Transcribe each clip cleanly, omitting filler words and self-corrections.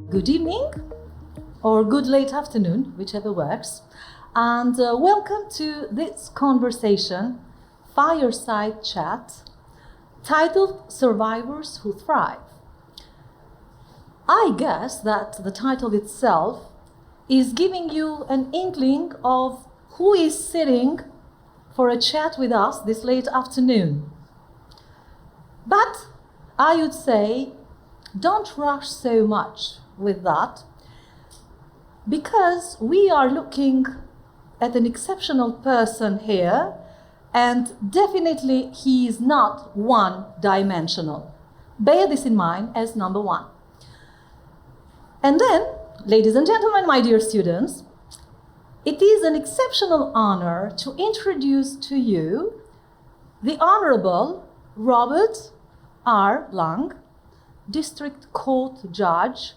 good evening or good late afternoon, whichever works. And welcome to this conversation, Fireside Chat, titled Survivors Who Thrive. I guess that the title itself is giving you an inkling of who is sitting for a chat with us this late afternoon. But I would say, don't rush so much with that, because we are looking at an exceptional person here, and definitely he is not one-dimensional. Bear this in mind as number one. And then, ladies and gentlemen, my dear students, it is an exceptional honor to introduce to you the Honorable Robert R. Lang, District Court Judge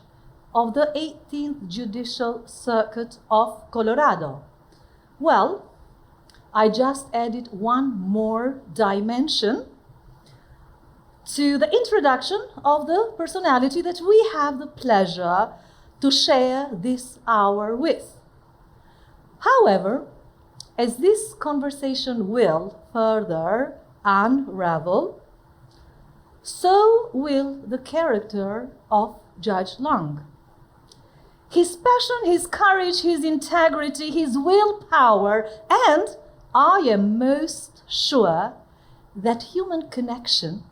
of the 18th Judicial Circuit of Colorado. Well, I just added one more dimension to the introduction of the personality that we have the pleasure to share this hour with. However, as this conversation will further unravel, so will the character of Judge Lang. His passion, his courage, his integrity, his willpower, and I am most sure that human connection,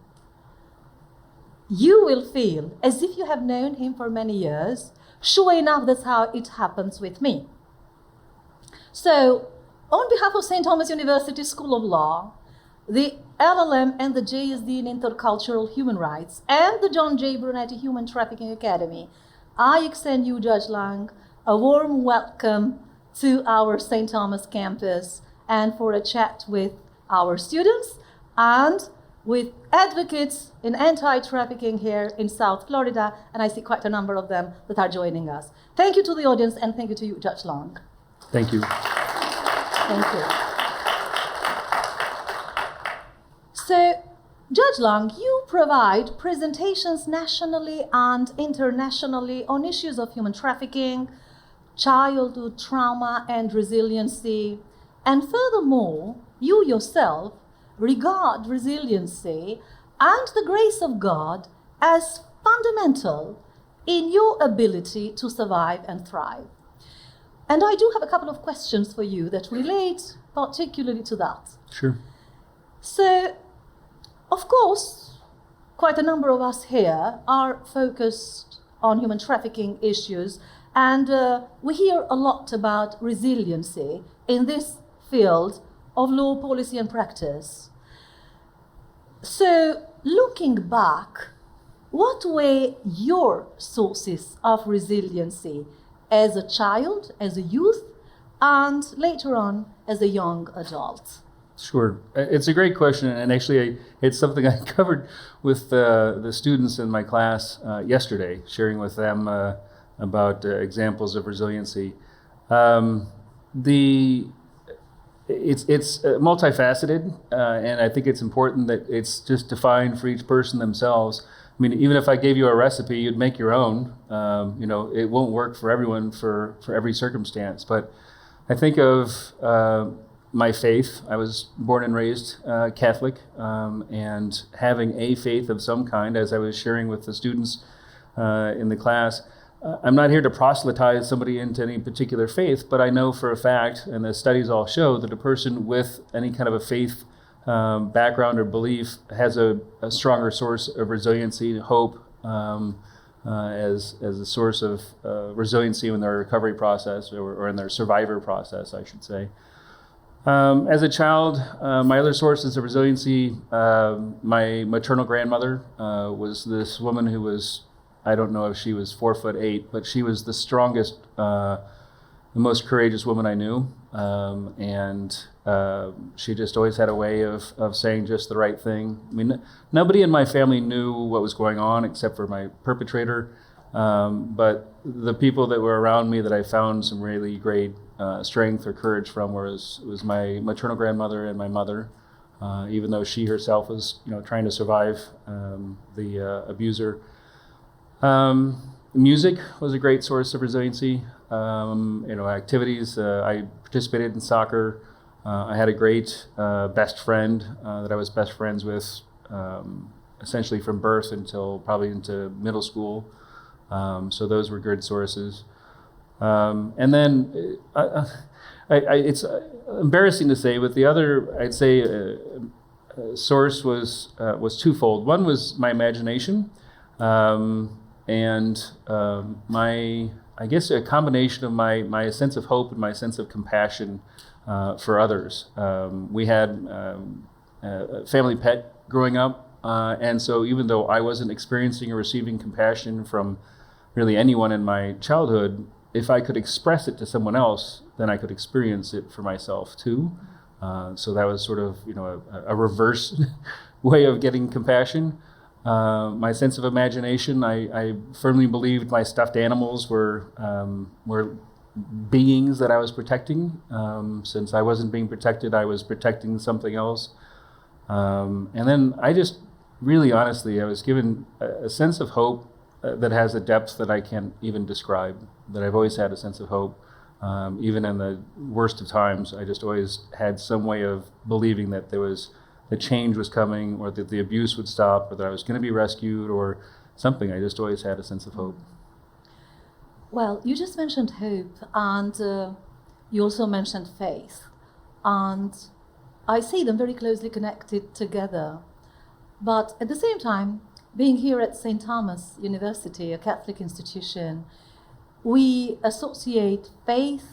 you will feel as if you have known him for many years. Sure enough, that's how it happens with me. So, on behalf of St. Thomas University School of Law, the LLM and the JSD in Intercultural Human Rights, and the John J. Brunetti Human Trafficking Academy, I extend you, Judge Lang, a warm welcome to our St. Thomas campus and for a chat with our students and with advocates in anti-trafficking here in South Florida, and I see quite a number of them that are joining us. Thank you to the audience, and thank you to you, Judge Lang. Thank you. Thank you. So, Judge Lang, you provide presentations nationally and internationally on issues of human trafficking, childhood trauma, and resiliency. And furthermore, you yourself regard resiliency and the grace of God as fundamental in your ability to survive and thrive. And I do have a couple of questions for you that relate particularly to that. Sure. So, of course, quite a number of us here are focused on human trafficking issues, and we hear a lot about resiliency in this field of law, policy, and practice. So, looking back, what were your sources of resiliency as a child, as a youth, and later on as a young adult? Sure. It's a great question, and actually it's something I covered with the students in my class yesterday, sharing with them about examples of resiliency. It's multifaceted, and I think it's important that it's just defined for each person themselves. I mean, even if I gave you a recipe, you'd make your own. It won't work for everyone for every circumstance. But I think of my faith. I was born and raised Catholic, and having a faith of some kind, as I was sharing with the students in the class. I'm not here to proselytize somebody into any particular faith, but I know for a fact, and the studies all show, that a person with any kind of a faith background or belief has a stronger source of resiliency, hope, as a source of resiliency in their recovery process or in their survivor process, I should say. As a child, my other sources of resiliency, my maternal grandmother was this woman who was, I don't know if she was 4'8", but she was the strongest, the most courageous woman I knew. And she just always had a way of saying just the right thing. I mean, nobody in my family knew what was going on except for my perpetrator. But the people that were around me that I found some really great strength or courage from was my maternal grandmother and my mother, even though she herself was trying to survive the abuser. Music was a great source of resiliency. Activities. I participated in soccer. I had a great best friend that I was best friends with, essentially from birth until probably into middle school. So those were good sources. And then it's embarrassing to say, but the other, I'd say, source was twofold. One was my imagination, and I guess a combination of my sense of hope and my sense of compassion for others. We had a family pet growing up, and so even though I wasn't experiencing or receiving compassion from really anyone in my childhood, if I could express it to someone else, then I could experience it for myself too. So that was sort of, a reverse way of getting compassion. My sense of imagination, I firmly believed my stuffed animals were beings that I was protecting. Since I wasn't being protected, I was protecting something else. And then I just really honestly, I was given a sense of hope that has a depth that I can't even describe, that I've always had a sense of hope. Even in the worst of times, I just always had some way of believing that the change was coming, or that the abuse would stop, or that I was going to be rescued, or something. I just always had a sense of hope. Well, you just mentioned hope, and you also mentioned faith. And I see them very closely connected together. But at the same time, being here at St. Thomas University, a Catholic institution, we associate faith,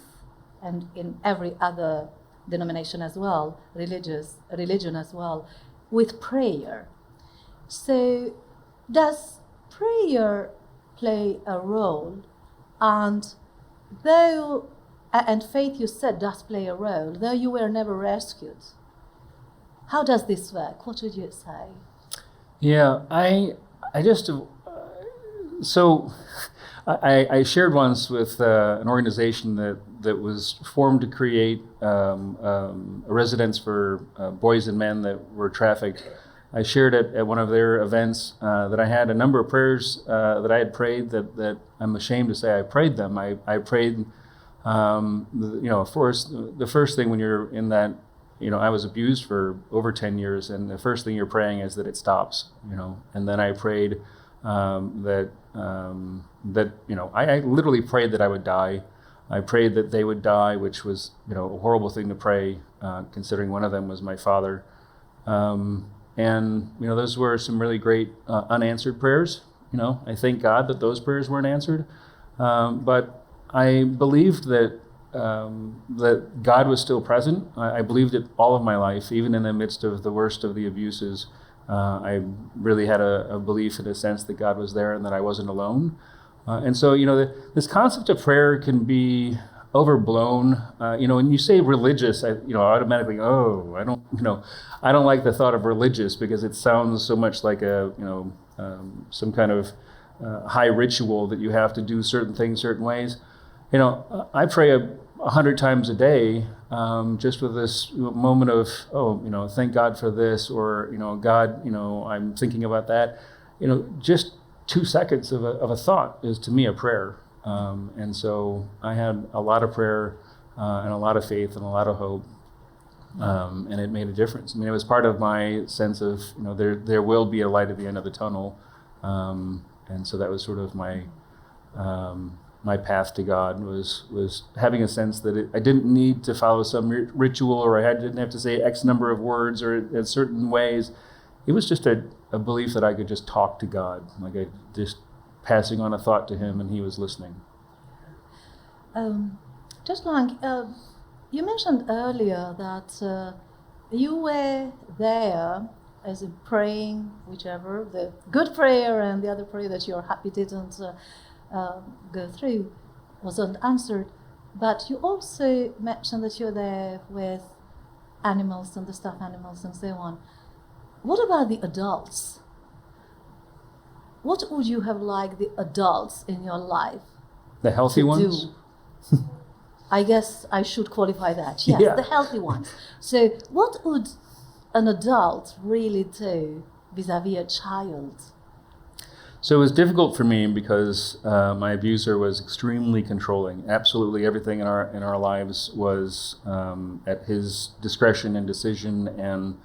and in every other denomination as well, religion as well, with prayer. So does prayer play a role? And faith, you said, does play a role, though you were never rescued. How does this work? What would you say? Yeah, I just, so I shared once with an organization that was formed to create a residence for boys and men that were trafficked. I shared at one of their events that I had a number of prayers that I had prayed that I'm ashamed to say I prayed them. I prayed, the first thing when you're in that, I was abused for over 10 years, and the first thing you're praying is that it stops, and then I prayed that I literally prayed that I would die. I prayed that they would die, which was, a horrible thing to pray, considering one of them was my father. And those were some really great unanswered prayers. I thank God that those prayers weren't answered. But I believed that God was still present. I believed it all of my life, even in the midst of the worst of the abuses. I really had a belief, in a sense, that God was there and that I wasn't alone. And so, this concept of prayer can be overblown. When you say religious, I automatically, I don't like the thought of religious, because it sounds so much like some kind of high ritual that you have to do certain things certain ways. I pray 100 times a day, just with this moment of, thank God for this, or, God, I'm thinking about that. Just 2 seconds of a thought is, to me, a prayer. And so I had a lot of prayer and a lot of faith and a lot of hope, and it made a difference. It was part of my sense of, there will be a light at the end of the tunnel. And so that was sort of my path to God, was having a sense that I didn't need to follow some ritual, or I didn't have to say X number of words or in certain ways. It was just a belief that I could just talk to God, like I just passing on a thought to Him, and He was listening. Just like you mentioned earlier that you were there as a praying, whichever, the good prayer and the other prayer that you're happy didn't go through, wasn't answered. But you also mentioned that you're there with animals and the stuffed animals and so on. What about the adults? What would you have liked the adults in your life? The healthy ones? I guess I should qualify that. Yes, Yeah. The healthy ones. So what would an adult really do vis-a-vis a child? So it was difficult for me because my abuser was extremely controlling. Absolutely everything in our lives was at his discretion and decision, and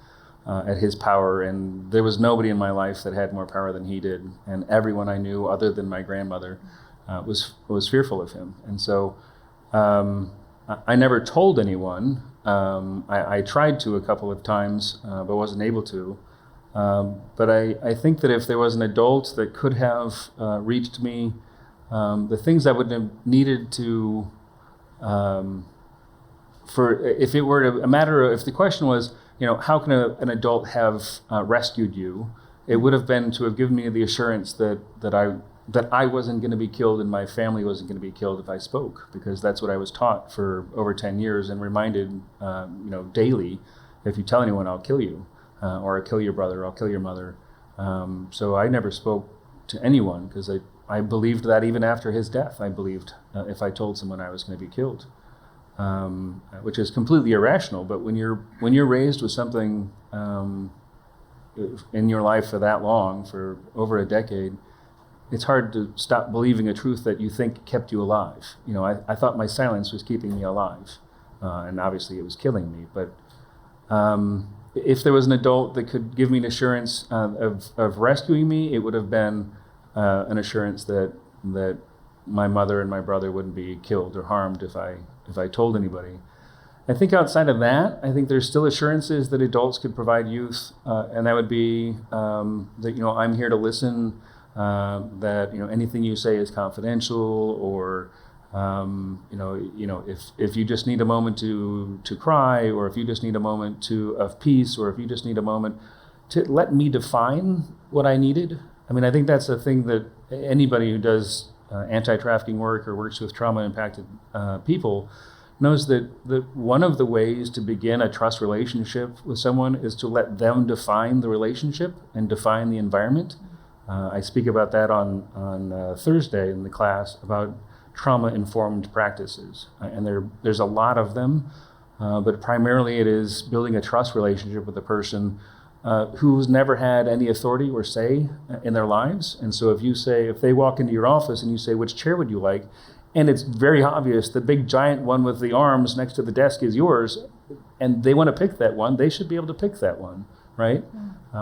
at his power. And there was nobody in my life that had more power than he did. And everyone I knew, other than my grandmother, was fearful of him. And so I never told anyone. I tried to a couple of times, but wasn't able to. But I think that if there was an adult that could have reached me, the things I would have needed to, if it were a matter of, if the question was, how can an adult have rescued you, it would have been to have given me the assurance that I wasn't going to be killed and my family wasn't going to be killed if I spoke, because that's what I was taught for over 10 years and reminded, daily, if you tell anyone, I'll kill you. Or I'll kill your brother, I'll kill your mother. So I never spoke to anyone because I believed that even after his death, I believed if I told someone I was going to be killed, which is completely irrational. But when you're raised with something in your life for that long, for over a decade, it's hard to stop believing a truth that you think kept you alive. I thought my silence was keeping me alive, and obviously it was killing me. But if there was an adult that could give me an assurance of rescuing me, it would have been an assurance that my mother and my brother wouldn't be killed or harmed if I told anybody. I think outside of that, I think there's still assurances that adults could provide youth, and that would be that I'm here to listen, that anything you say is confidential, or if you just need a moment to cry, or if you just need a moment of peace, or if you just need a moment to let me define what I needed. I think that's a thing that anybody who does anti-trafficking work or works with trauma-impacted people knows that one of the ways to begin a trust relationship with someone is to let them define the relationship and define the environment. I speak about that on Thursday in the class about trauma-informed practices, and there's a lot of them, but primarily it is building a trust relationship with a person who's never had any authority or say in their lives. And so if they walk into your office and you say, which chair would you like? And it's very obvious the big giant one with the arms next to the desk is yours, and they want to pick that one, they should be able to pick that one, right?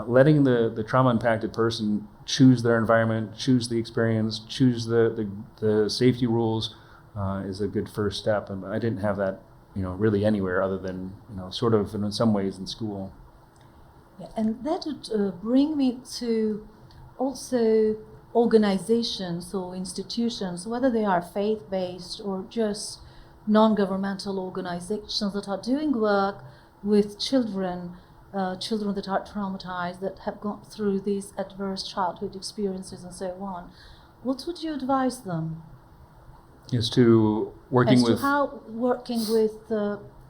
Letting the trauma-impacted person choose their environment, choose the experience, choose the safety rules is a good first step. And I didn't have that, really anywhere other than, sort of in some ways in school. Yeah, and that would bring me to also organizations or institutions, whether they are faith-based or just non-governmental organizations that are doing work with children that are traumatized, that have gone through these adverse childhood experiences and so on. What would you advise them? As to working with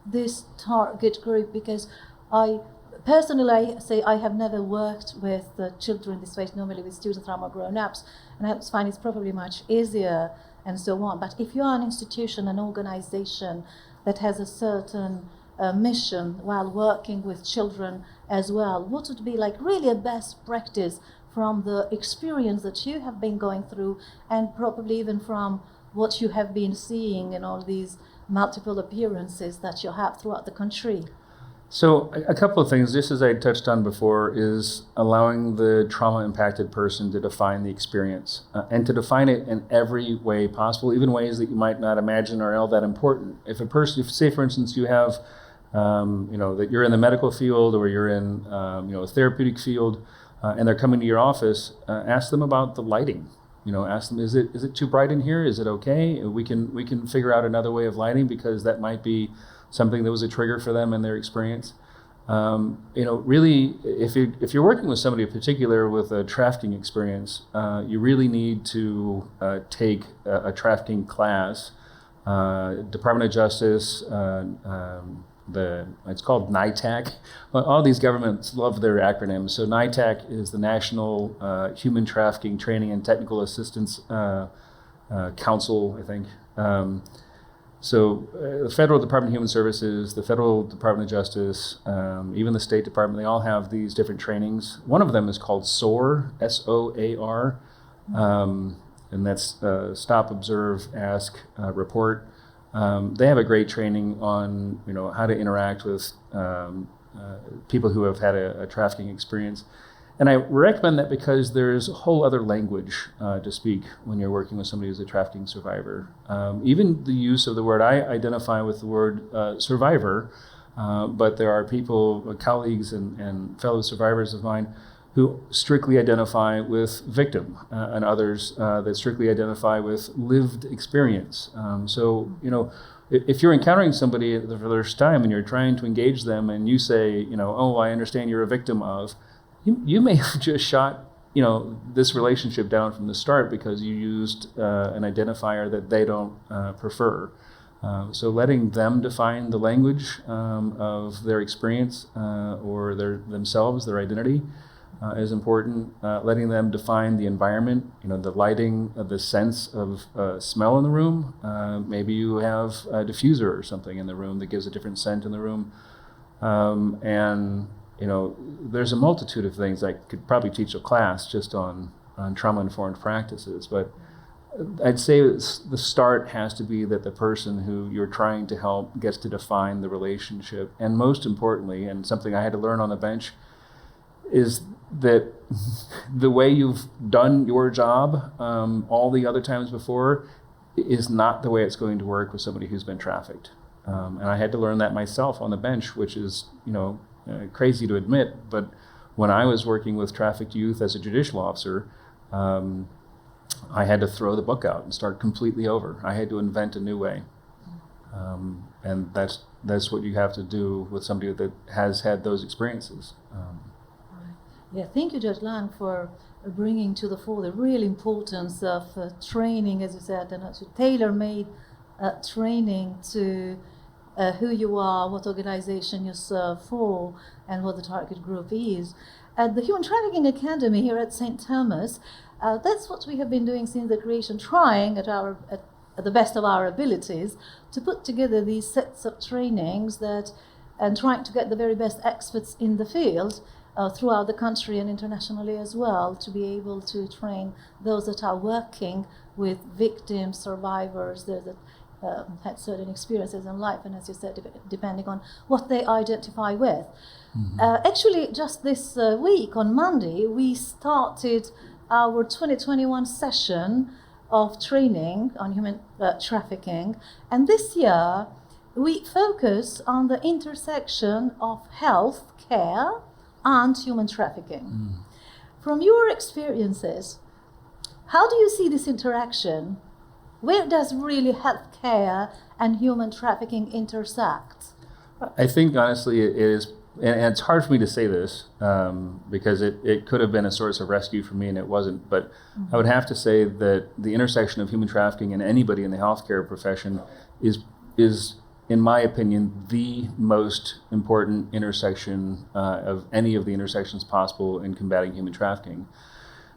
this target group, because I personally say I have never worked with children this way, normally with students that are more grown-ups, and I find it's probably much easier and so on. But if you are an institution, an organization that has a certain mission while working with children as well, what would be like really a best practice from the experience that you have been going through, and probably even from what you have been seeing in all these multiple appearances that you have throughout the country? So a couple of things, just as I touched on before, is allowing the trauma-impacted person to define the experience and to define it in every way possible, even ways that you might not imagine are all that important. If say for instance you have, that you're in the medical field or you're in, a therapeutic field, and they're coming to your office, ask them about the lighting. Ask them, is it too bright in here? Is it okay? We can figure out another way of lighting, because that might be something that was a trigger for them in their experience. Really, if you're working with somebody in particular with a trafficking experience, you really need to take a trafficking class. Department of Justice, it's called NITAC. All these governments love their acronyms. So NITAC is the National Human Trafficking Training and Technical Assistance Council, I think. The Federal Department of Human Services, the Federal Department of Justice, even the State Department, they all have these different trainings. One of them is called SOAR, S-O-A-R. And that's stop, observe, ask, report. They have a great training on how to interact with people who have had a trafficking experience. And I recommend that because there's a whole other language to speak when you're working with somebody who's a trafficking survivor. Even the use of the word, I identify with the word survivor, but there are people, colleagues and fellow survivors of mine who strictly identify with victim, and others that strictly identify with lived experience. If you're encountering somebody for the first time and you're trying to engage them and you say, oh, I understand you're a victim of, you may have just shot, this relationship down from the start because you used an identifier that they don't prefer. So letting them define the language of their experience or themselves, their identity, is important. Letting them define the environment, the lighting, the sense of smell in the room. Maybe you have a diffuser or something in the room that gives a different scent in the room. There's a multitude of things. I could probably teach a class just on trauma-informed practices, but I'd say the start has to be that the person who you're trying to help gets to define the relationship. And most importantly, and something I had to learn on the bench, is that the way you've done your job all the other times before is not the way it's going to work with somebody who's been trafficked. And I had to learn that myself on the bench, which is, crazy to admit, but when I was working with trafficked youth as a judicial officer, I had to throw the book out and start completely over. I had to invent a new way. And that's what you have to do with somebody that has had those experiences. Yeah, thank you, Judge Lang, for bringing to the fore the real importance of training, as you said, and actually tailor-made training to who you are, what organization you serve for, and what the target group is. At the Human Trafficking Academy here at St. Thomas, that's what we have been doing since the creation, trying at the best of our abilities to put together these sets of trainings and trying to get the very best experts in the field throughout the country and internationally as well, to be able to train those that are working with victims, survivors, that had certain experiences in life, and as you said, depending on what they identify with. Mm-hmm. Actually, just this week, on Monday, we started our 2021 session of training on human trafficking, and this year we focus on the intersection of health care and human trafficking. Mm. From your experiences, how do you see this interaction? Where does really healthcare and human trafficking intersect? I think, honestly, it is, and it's hard for me to say this because it could have been a source of rescue for me and it wasn't, but I would have to say that the intersection of human trafficking and anybody in the healthcare profession is, in my opinion, the most important intersection of any of the intersections possible in combating human trafficking.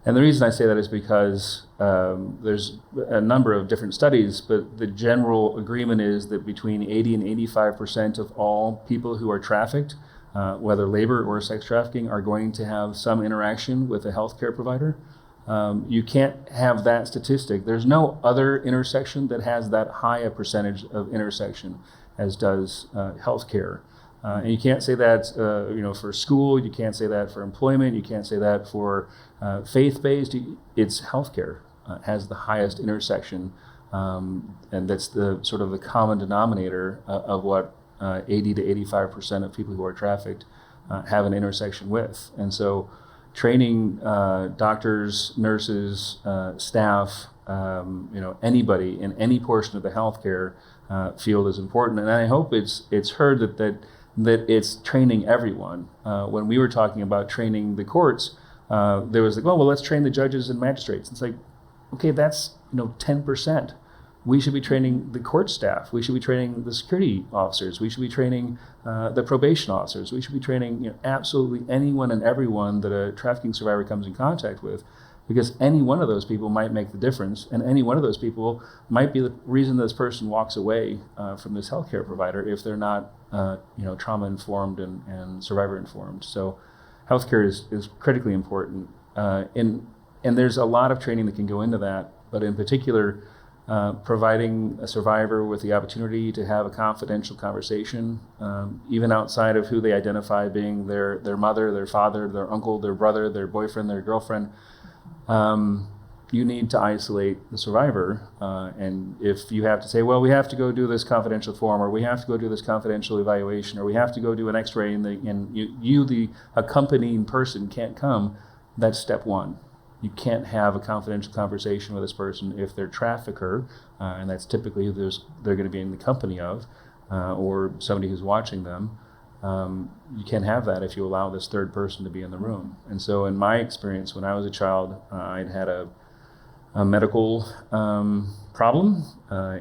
And the reason I say that is because there's a number of different studies, but the general agreement is that between 80 and 85% of all people who are trafficked, whether labor or sex trafficking, are going to have some interaction with a healthcare provider. You can't have that statistic. There's no other intersection that has that high a percentage of intersection as does healthcare. And you can't say that for school, you can't say that for employment, you can't say that for faith-based. It's healthcare has the highest intersection, and that's the sort of the common denominator of what 80 to 85% of people who are trafficked have an intersection with. And so training doctors, nurses, staff, anybody in any portion of the healthcare field is important. And I hope it's heard that it's training everyone. When we were talking about training the courts, there was like, well, let's train the judges and magistrates. It's like, okay, that's 10%. We should be training the court staff. We should be training the security officers. We should be training the probation officers. We should be training absolutely anyone and everyone that a trafficking survivor comes in contact with, because any one of those people might make the difference, and any one of those people might be the reason this person walks away from this healthcare provider if they're not trauma informed and survivor informed. So healthcare is critically important. In and there's a lot of training that can go into that, but in particular, providing a survivor with the opportunity to have a confidential conversation, even outside of who they identify being their mother, their father, their uncle, their brother, their boyfriend, their girlfriend. You need to isolate the survivor. And if you have to say, well, we have to go do this confidential form, or we have to go do this confidential evaluation, or we have to go do an x-ray, and the accompanying person can't come, that's step one. You can't have a confidential conversation with this person if they're trafficker, and that's typically who they're going to be in the company of, or somebody who's watching them. You can't have that if you allow this third person to be in the room. And so in my experience, when I was a child, I'd had a medical problem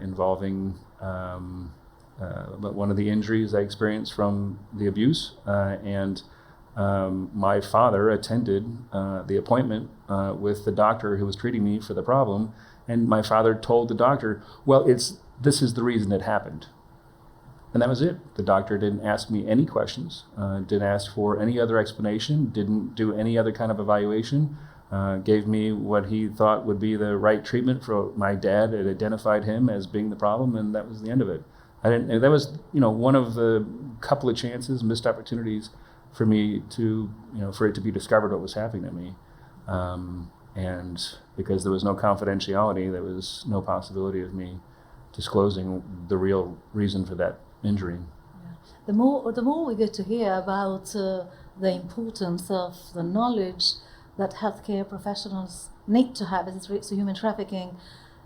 involving one of the injuries I experienced from the abuse, and my father attended the appointment with the doctor who was treating me for the problem, and my father told the doctor, well, this is the reason it happened. And that was it. The doctor didn't ask me any questions, didn't ask for any other explanation, didn't do any other kind of evaluation, gave me what he thought would be the right treatment for my dad. It identified him as being the problem, and that was the end of it. That was, one of the couple of chances, missed opportunities for me to, for it to be discovered what was happening to me. And because there was no confidentiality, there was no possibility of me disclosing the real reason for that injury. Yeah. The more we get to hear about the importance of the knowledge that healthcare professionals need to have as it relates to human trafficking,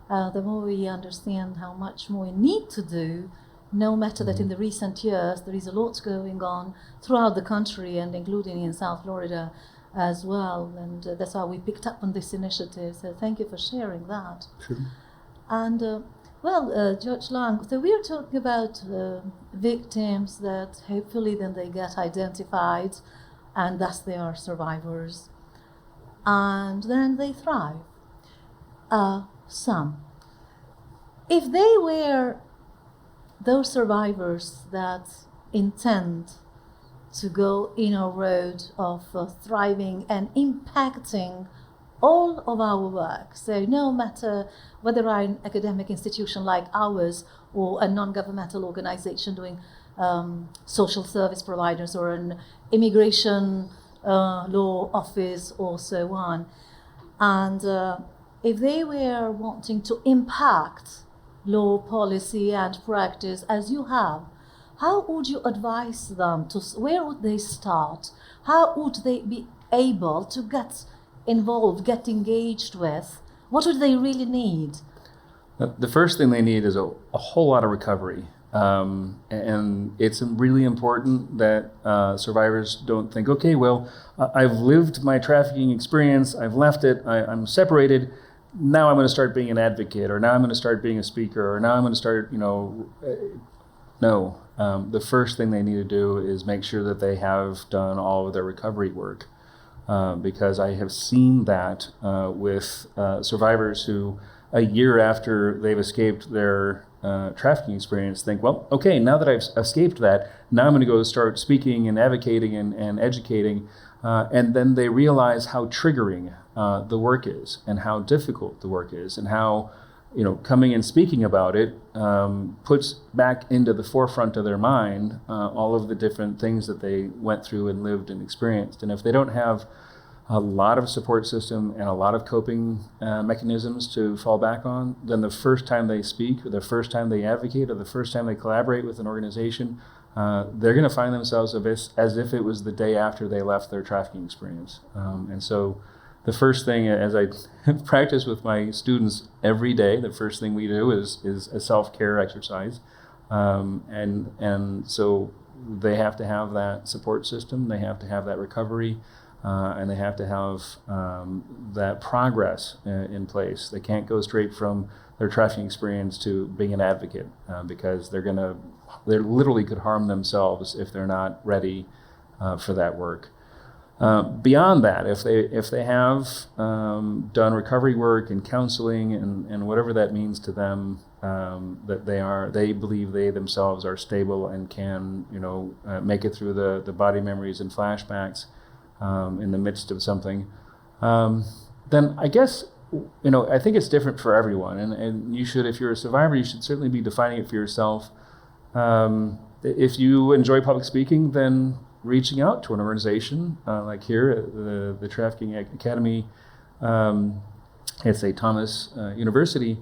the more we understand how much more we need to do, no matter that in the recent years there is a lot going on throughout the country and including in South Florida as well. And that's how we picked up on this initiative. So thank you for sharing that. Sure. And Judge Lang, so we are talking about victims that hopefully then they get identified and thus they are survivors. And then they thrive. Some. If they were those survivors that intend to go in a road of thriving and impacting all of our work, so no matter whether I'm an academic institution like ours or a non-governmental organization doing social service providers or an immigration law office or so on, and if they were wanting to impact law, policy and practice as you have, how would you advise them where would they start? How would they be able to get involved, get engaged with? What would they really need? The first thing they need is a whole lot of recovery. And it's really important that survivors don't think, okay, well, I've lived my trafficking experience, I've left it, I'm separated, now I'm going to start being an advocate, or now I'm going to start being a speaker, or now I'm going to start, no. The first thing they need to do is make sure that they have done all of their recovery work. Because I have seen that with survivors who, a year after they've escaped their trafficking experience, think, well, okay, now that I've escaped that, now I'm going to go start speaking and advocating and educating. And then they realize how triggering the work is and how difficult the work is and how, coming and speaking about it puts back into the forefront of their mind all of the different things that they went through and lived and experienced. And if they don't have a lot of support system and a lot of coping mechanisms to fall back on, then the first time they speak or the first time they advocate or the first time they collaborate with an organization, they're going to find themselves as if it was the day after they left their trafficking experience. And so the first thing, as I practice with my students every day, the first thing we do is a self-care exercise. And so they have to have that support system, they have to have that recovery, and they have to have that progress in place. They can't go straight from their trafficking experience to being an advocate because they literally could harm themselves if they're not ready for that work. Beyond that, if they have done recovery work and counseling and whatever that means to them, that they believe they themselves are stable and can make it through the body memories and flashbacks in the midst of something, then I guess, I think it's different for everyone. And you should, if you're a survivor, you should certainly be defining it for yourself. If you enjoy public speaking, then reaching out to an organization like here at the Trafficking Academy at St. Thomas University,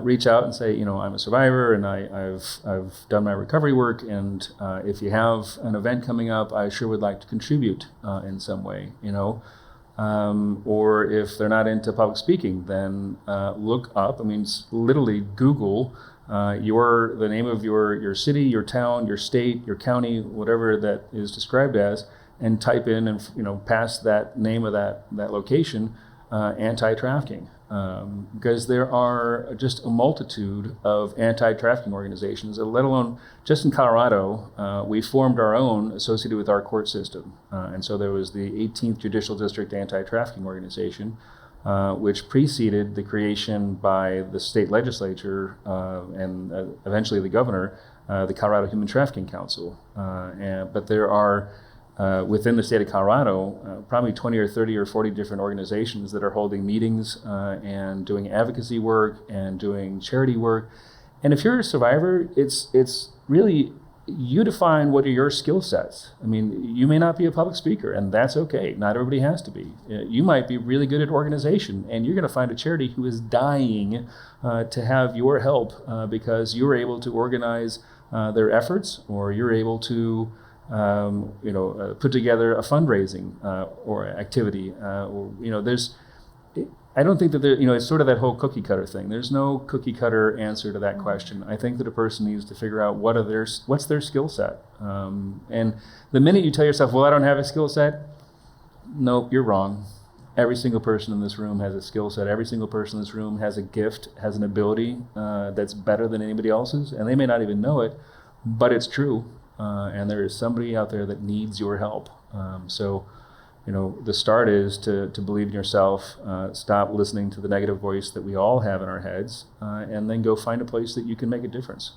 reach out and say, I'm a survivor and I've done my recovery work, and if you have an event coming up, I sure would like to contribute in some way, or if they're not into public speaking, then look up, literally Google the name of your city, your town, your state, your county, whatever that is described as, and type in and past that name of that location, anti-trafficking, because there are just a multitude of anti-trafficking organizations. Let alone just in Colorado, we formed our own associated with our court system, and so there was the 18th Judicial District Anti-Trafficking Organization, which preceded the creation by the state legislature and eventually the governor, the Colorado Human Trafficking Council. But there are, within the state of Colorado, probably 20 or 30 or 40 different organizations that are holding meetings and doing advocacy work and doing charity work. And if you're a survivor, it's really, you define what are your skill sets. You may not be a public speaker, and that's okay. Not everybody has to be. You might be really good at organization, and you're going to find a charity who is dying to have your help because you were able to organize their efforts, or you're able to put together a fundraising or activity. I don't think that it's sort of that whole cookie cutter thing. There's no cookie cutter answer to that question. I think that a person needs to figure out what's their skill set. And the minute you tell yourself, well, I don't have a skill set, nope, you're wrong. Every single person in this room has a skill set. Every single person in this room has a gift, has an ability that's better than anybody else's, and they may not even know it, but it's true. And there is somebody out there that needs your help. The start is to believe in yourself, stop listening to the negative voice that we all have in our heads, and then go find a place that you can make a difference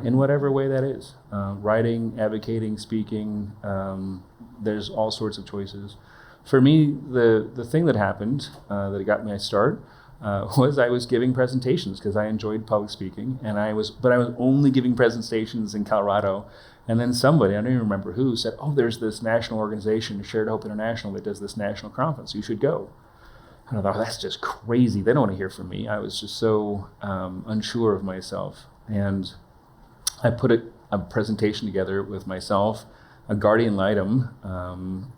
in whatever way that is. Writing, advocating, speaking, there's all sorts of choices. For me, the thing that happened that got me a start was I was giving presentations because I enjoyed public speaking, but I was only giving presentations in Colorado. And then somebody, I don't even remember who, said, oh, there's this national organization, Shared Hope International, that does this national conference. You should go. And I thought, that's just crazy. They don't want to hear from me. I was just so unsure of myself. And I put a presentation together with myself, a guardian ad litem,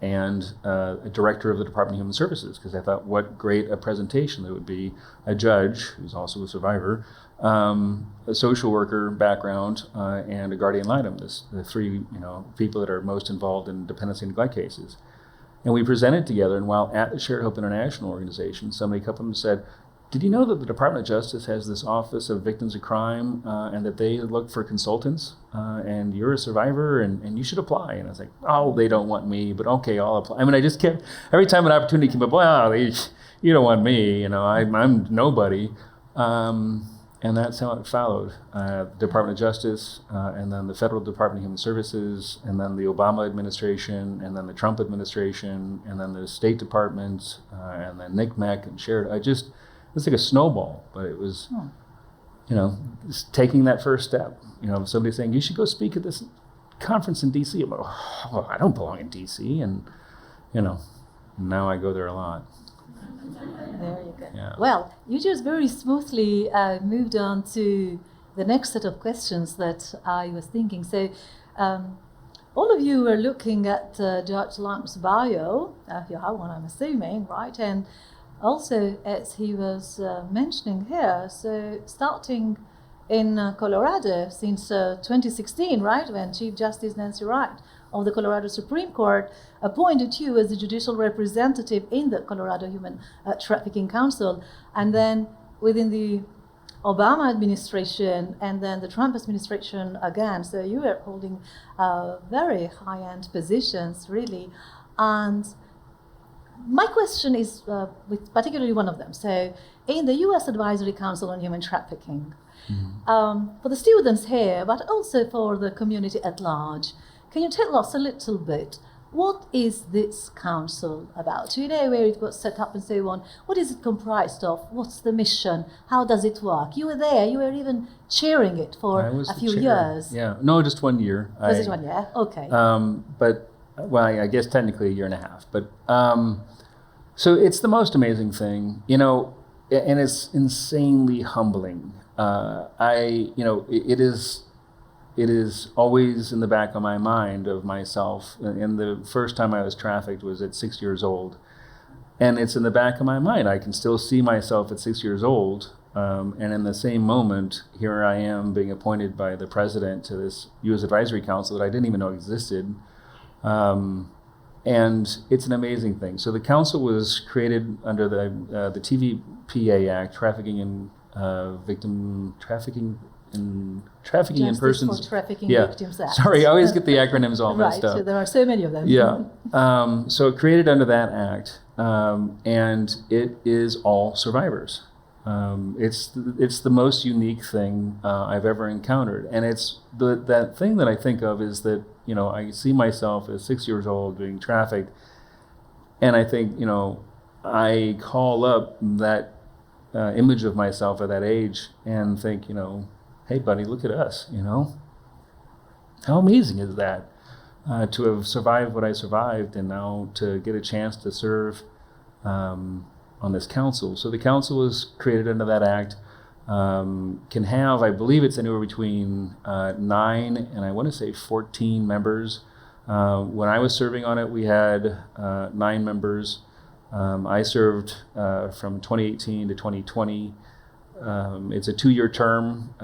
and a director of the Department of Human Services, because I thought what great a presentation there would be. A judge, who's also a survivor, a social worker background, and a guardian ad litem, the three people that are most involved in dependency and neglect cases. And we presented together, and while at the Shared Hope International organization, somebody come up and said, did you know that the Department of Justice has this Office of Victims of Crime, and that they look for consultants, and you're a survivor, and you should apply? And I was like, oh, they don't want me, but okay, I'll apply. I just kept, every time an opportunity came up, well, you don't want me, I'm nobody. And that's how it followed. The Department of Justice, and then the Federal Department of Human Services, and then the Obama administration, and then the Trump administration, and then the State Department, and then NCMEC and Shared. It's like a snowball, but it was, just taking that first step. Somebody saying, you should go speak at this conference in D.C. I'm like, oh, I don't belong in D.C. And, now I go there a lot. There you go. Yeah. Well, you just very smoothly moved on to the next set of questions that I was thinking. So, all of you were looking at Judge Lam's bio, if you have one, I'm assuming, right? And also, as he was mentioning here, so starting in Colorado since 2016, right, when Chief Justice Nancy Wright of the Colorado Supreme Court appointed you as the judicial representative in the Colorado Human Trafficking Council, and then within the Obama administration and then the Trump administration again. So you were holding very high-end positions, really. And my question is with particularly one of them. So in the U.S. Advisory Council on Human Trafficking, for the students here, but also for the community at large, can you tell us a little bit what is this council about? Do you know where it was set up and so on? What is it comprised of? What's the mission? How does it work? You were there. You were even chairing it for a few years. Yeah, no, just 1 year. Was it 1 year? Okay. But, well, I guess technically a year and a half. But so it's the most amazing thing, you know, and it's insanely humbling. It is always in the back of my mind of myself. And the first time I was trafficked was at 6 years old. And it's in the back of my mind. I can still see myself at 6 years old. And in the same moment, here I am being appointed by the president to this U.S. Advisory Council that I didn't even know existed. And it's an amazing thing. So the council was created under the TVPA Act, Trafficking and Trafficking in Persons. For Trafficking Victims Act. Sorry, I always get the acronyms all messed up. Right, so there are so many of them. Yeah. So it created under that act, and it is all survivors. It's the most unique thing I've ever encountered, and it's that thing that I think of is that, you know, I see myself as 6 years old being trafficked, and I think, you know, I call up that image of myself at that age and think, you know, hey buddy, look at us, you know, how amazing is that to have survived what I survived, and now to get a chance to serve on this council. So the council was created under that act, can have, I believe it's anywhere between 9 and I want to say 14 members. When I was serving on it, we had 9 members. I served from 2018 to 2020. It's a 2-year term.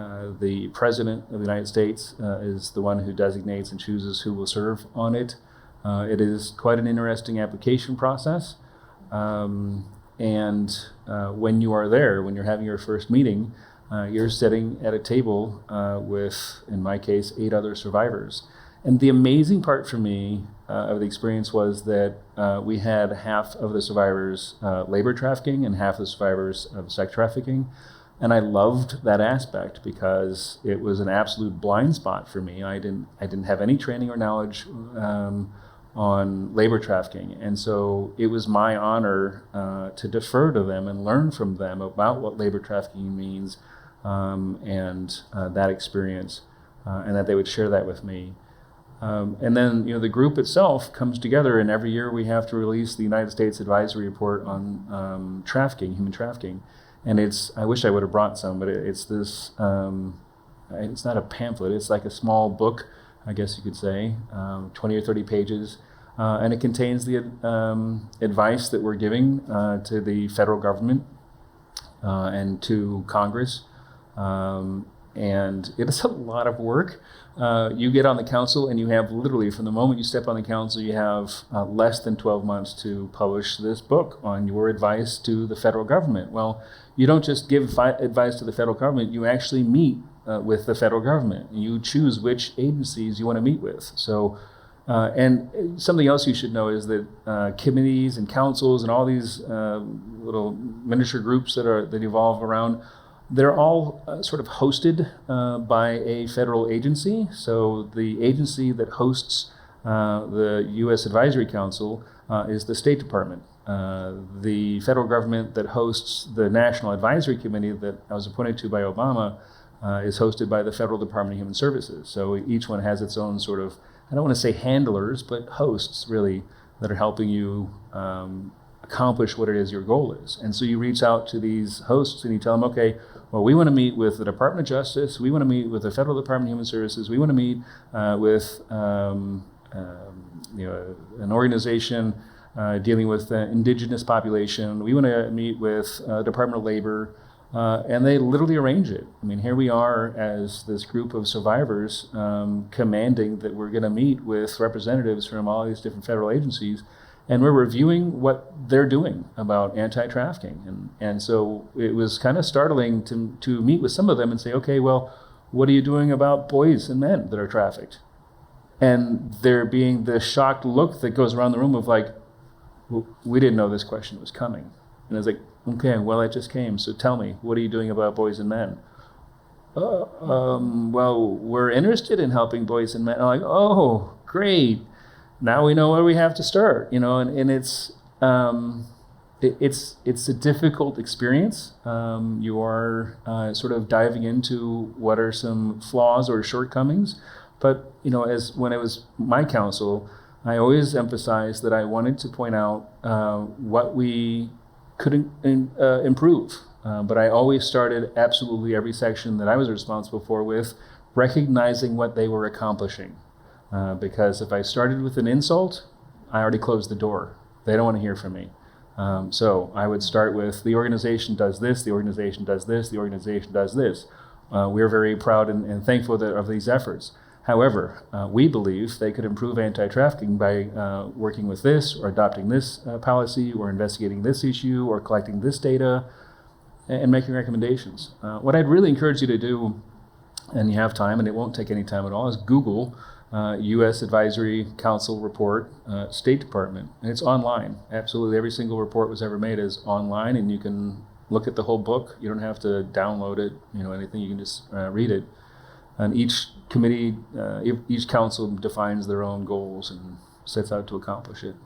The President of the United States is the one who designates and chooses who will serve on it. It is quite an interesting application process. And when you are there, when you're having your first meeting, you're sitting at a table with, in my case, 8 other survivors. And the amazing part for me of the experience was that we had half of the survivors labor trafficking and half the survivors of sex trafficking. And I loved that aspect because it was an absolute blind spot for me. I didn't have any training or knowledge on labor trafficking. And so it was my honor to defer to them and learn from them about what labor trafficking means and that experience, and that they would share that with me. And then, you know, the group itself comes together, and every year we have to release the United States Advisory Report on trafficking, human trafficking. And I wish I would have brought some, but it's this, it's not a pamphlet, it's like a small book, I guess you could say, 20 or 30 pages. And it contains the advice that we're giving to the federal government and to Congress. And it is a lot of work. You get on the council and you have literally, from the moment you step on the council, you have less than 12 months to publish this book on your advice to the federal government. Well, you don't just give advice to the federal government, you actually meet with the federal government. You choose which agencies you want to meet with. So, and something else you should know is that committees and councils and all these little miniature groups that evolve around, they're all sort of hosted by a federal agency. So the agency that hosts the U.S. Advisory Council is the State Department. The federal government that hosts the National Advisory Committee that I was appointed to by Obama is hosted by the Federal Department of Human Services. So each one has its own sort of, I don't want to say handlers, but hosts really that are helping you accomplish what it is your goal is. And so you reach out to these hosts and you tell them, okay, well, we want to meet with the Department of Justice, we want to meet with the Federal Department of Human Services, we want to meet with an organization dealing with the indigenous population, we want to meet with Department of Labor, and they literally arrange it. I mean, here we are as this group of survivors commanding that we're going to meet with representatives from all these different federal agencies, and we're reviewing what they're doing about anti-trafficking. And so it was kind of startling to meet with some of them and say, okay, well, what are you doing about boys and men that are trafficked? And there being the shocked look that goes around the room of like, well, we didn't know this question was coming. And I was like, okay, well, it just came, so tell me, what are you doing about boys and men? Well, we're interested in helping boys and men. I'm like, oh, great. now we know where we have to start, and it's a difficult experience. You are sort of diving into what are some flaws or shortcomings, but as when it was my counsel, I always emphasized that I wanted to point out what we could improve. But I always started absolutely every section that I was responsible for with recognizing what they were accomplishing. Because if I started with an insult, I already closed the door. They don't want to hear from me. So I would start with, the organization does this, the organization does this, the organization does this. We're very proud and thankful of these efforts. However, we believe they could improve anti-trafficking by working with this, or adopting this policy, or investigating this issue, or collecting this data, and making recommendations. What I'd really encourage you to do, and you have time, and it won't take any time at all, is Google U.S. Advisory Council report, State Department, and it's online. Absolutely every single report was ever made is online, and you can look at the whole book. You don't have to download it, anything. You can just read it. And each committee, each council defines their own goals and sets out to accomplish it.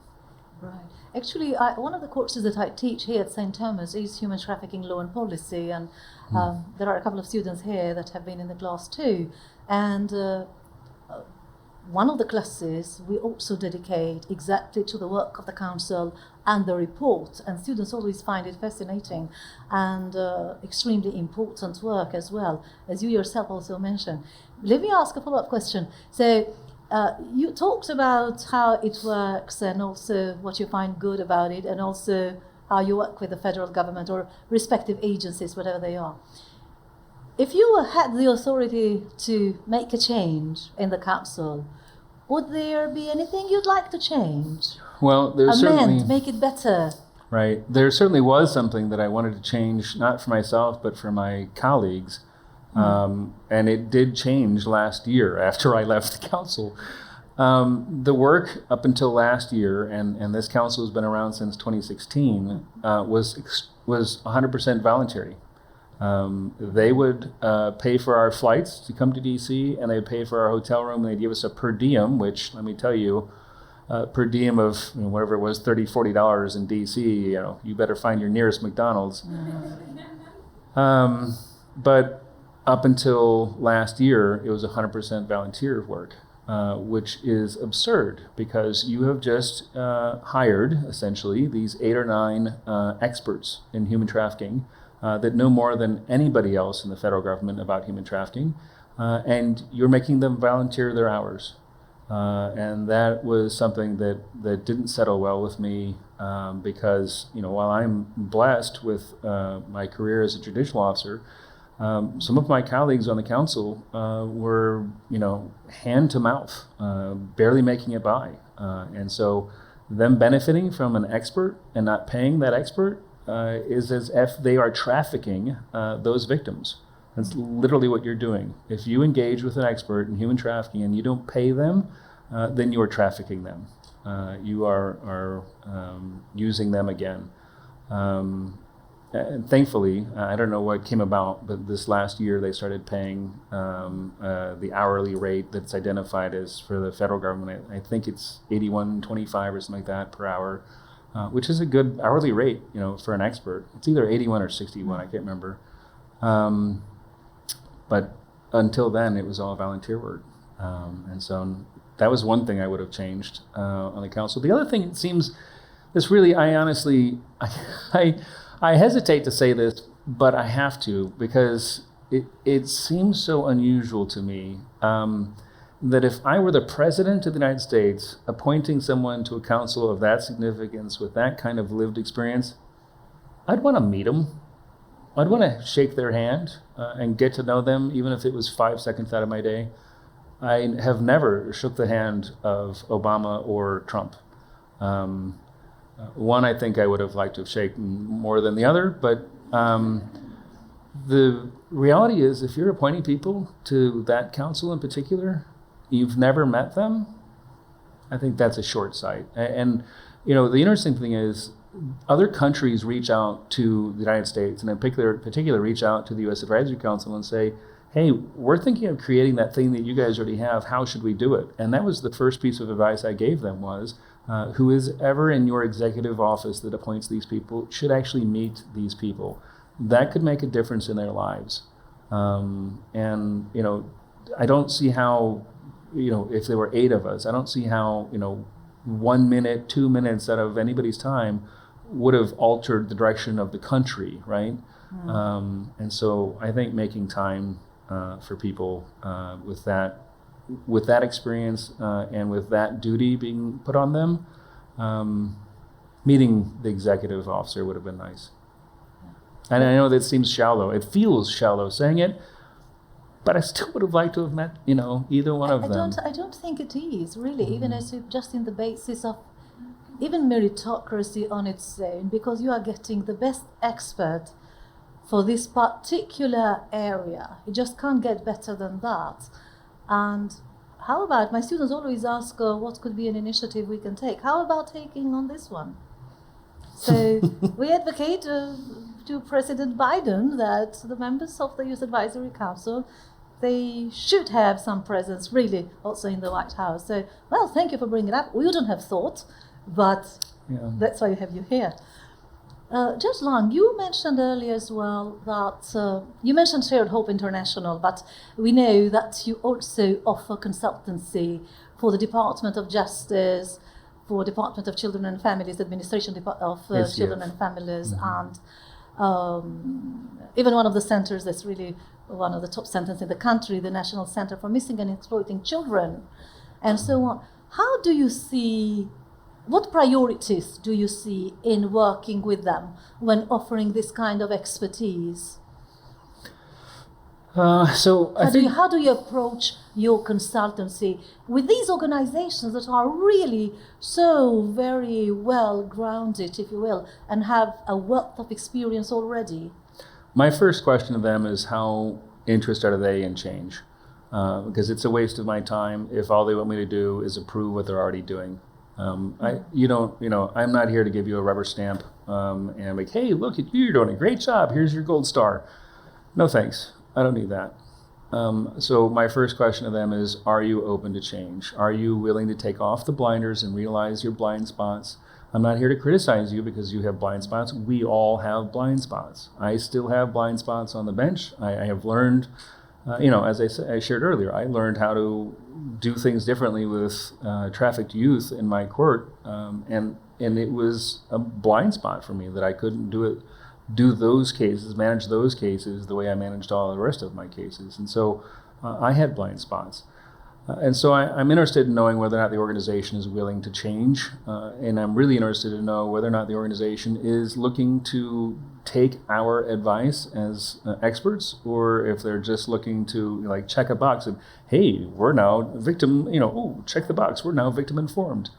Right. Actually, one of the courses that I teach here at St. Thomas is Human Trafficking Law and Policy, and there are a couple of students here that have been in the class too. And one of the classes we also dedicate exactly to the work of the council and the report, and students always find it fascinating and extremely important work as well, as you yourself also mentioned. Let me ask a follow-up question. So you talked about how it works and also what you find good about it, and also how you work with the federal government or respective agencies, whatever they are. If you had the authority to make a change in the council, would there be anything you'd like to change? Well, there's certainly, make it better. Right. There certainly was something that I wanted to change, not for myself, but for my colleagues. And it did change last year after I left the council. The work up until last year, and this council has been around since 2016, was 100% voluntary. They would pay for our flights to come to DC, and they'd pay for our hotel room, and they'd give us a per diem, which, let me tell you, per diem of whatever it was, $30, $40 in DC, you better find your nearest McDonald's. But up until last year, it was 100% volunteer work, which is absurd, because you have just hired, essentially, these 8 or 9 experts in human trafficking that know more than anybody else in the federal government about human trafficking, and you're making them volunteer their hours. And that was something that didn't settle well with me, because while I'm blessed with my career as a judicial officer, some of my colleagues on the council were hand to mouth, barely making it by, and so them benefiting from an expert and not paying that expert is as if they are trafficking those victims. That's literally what you're doing. If you engage with an expert in human trafficking and you don't pay them, then you are trafficking them. You are using them again. And thankfully, I don't know what came about, but this last year they started paying the hourly rate that's identified as for the federal government. I think it's $81.25 or something like that per hour, which is a good hourly rate, for an expert. It's either 81 or 61, I can't remember. But until then, it was all volunteer work. And so that was one thing I would have changed on the council. The other thing, it seems, this really, I honestly, I hesitate to say this, but I have to, because it seems so unusual to me that if I were the president of the United States appointing someone to a council of that significance with that kind of lived experience, I'd want to meet them. I'd want to shake their hand and get to know them, even if it was 5 seconds out of my day. I have never shook the hand of Obama or Trump. One I think I would have liked to have shaken more than the other, but the reality is, if you're appointing people to that council in particular, you've never met them, I think that's a short sight. And the interesting thing is, other countries reach out to the United States, and in particular reach out to the U.S. Advisory Council and say, hey, we're thinking of creating that thing that you guys already have. How should we do it? And that was the first piece of advice I gave them was, who is ever in your executive office that appoints these people should actually meet these people. That could make a difference in their lives. And, you know, I don't see how, you know, if there were 8 of us, I don't see how, you know, 1 minute, 2 minutes out of anybody's time would have altered the direction of the country, right? And so I think making time for people with that experience and with that duty being put on them, meeting the executive officer would have been nice. And I know that seems shallow. It feels shallow saying it, but I still would have liked to have met, you know, either one of them. I don't think it is, really, even as if just in the basis of even meritocracy on its own, because you are getting the best expert for this particular area. You just can't get better than that. And how about, my students always ask, what could be an initiative we can take? How about taking on this one? So we advocate to President Biden that the members of the Youth Advisory Council, they should have some presence really also in the White House. So, well, thank you for bringing it up. We wouldn't have thought, but that's why you have you here. Judge Lang, you mentioned earlier as well that you mentioned Shared Hope International, but we know that you also offer consultancy for the Department of Justice, for Department of Children and Families, Administration of Children and Families, and even one of the centers that's really one of the top centers in the country, the National Center for Missing and Exploiting Children, and so on. How do you see, what priorities do you see in working with them when offering this kind of expertise? How do you approach your consultancy with these organizations that are really so very well grounded, if you will, and have a wealth of experience already? My first question to them is, how interested are they in change? Because it's a waste of my time if all they want me to do is approve what they're already doing. I'm not here to give you a rubber stamp and like, hey, look at you, you're doing a great job, here's your gold star. No thanks, I don't need that. So my first question to them is, are you open to change? Are you willing to take off the blinders and realize your blind spots? I'm not here to criticize you because you have blind spots. We all have blind spots. I still have blind spots on the bench. I have learned, as I shared earlier, I learned how to do things differently with trafficked youth in my court, and it was a blind spot for me that I couldn't do those cases, manage those cases the way I managed all the rest of my cases. And so I had blind spots. And so I'm interested in knowing whether or not the organization is willing to change. And I'm really interested to know whether or not the organization is looking to take our advice as experts, or if they're just looking to like check a box and, hey, we're now victim, check the box, we're now victim informed.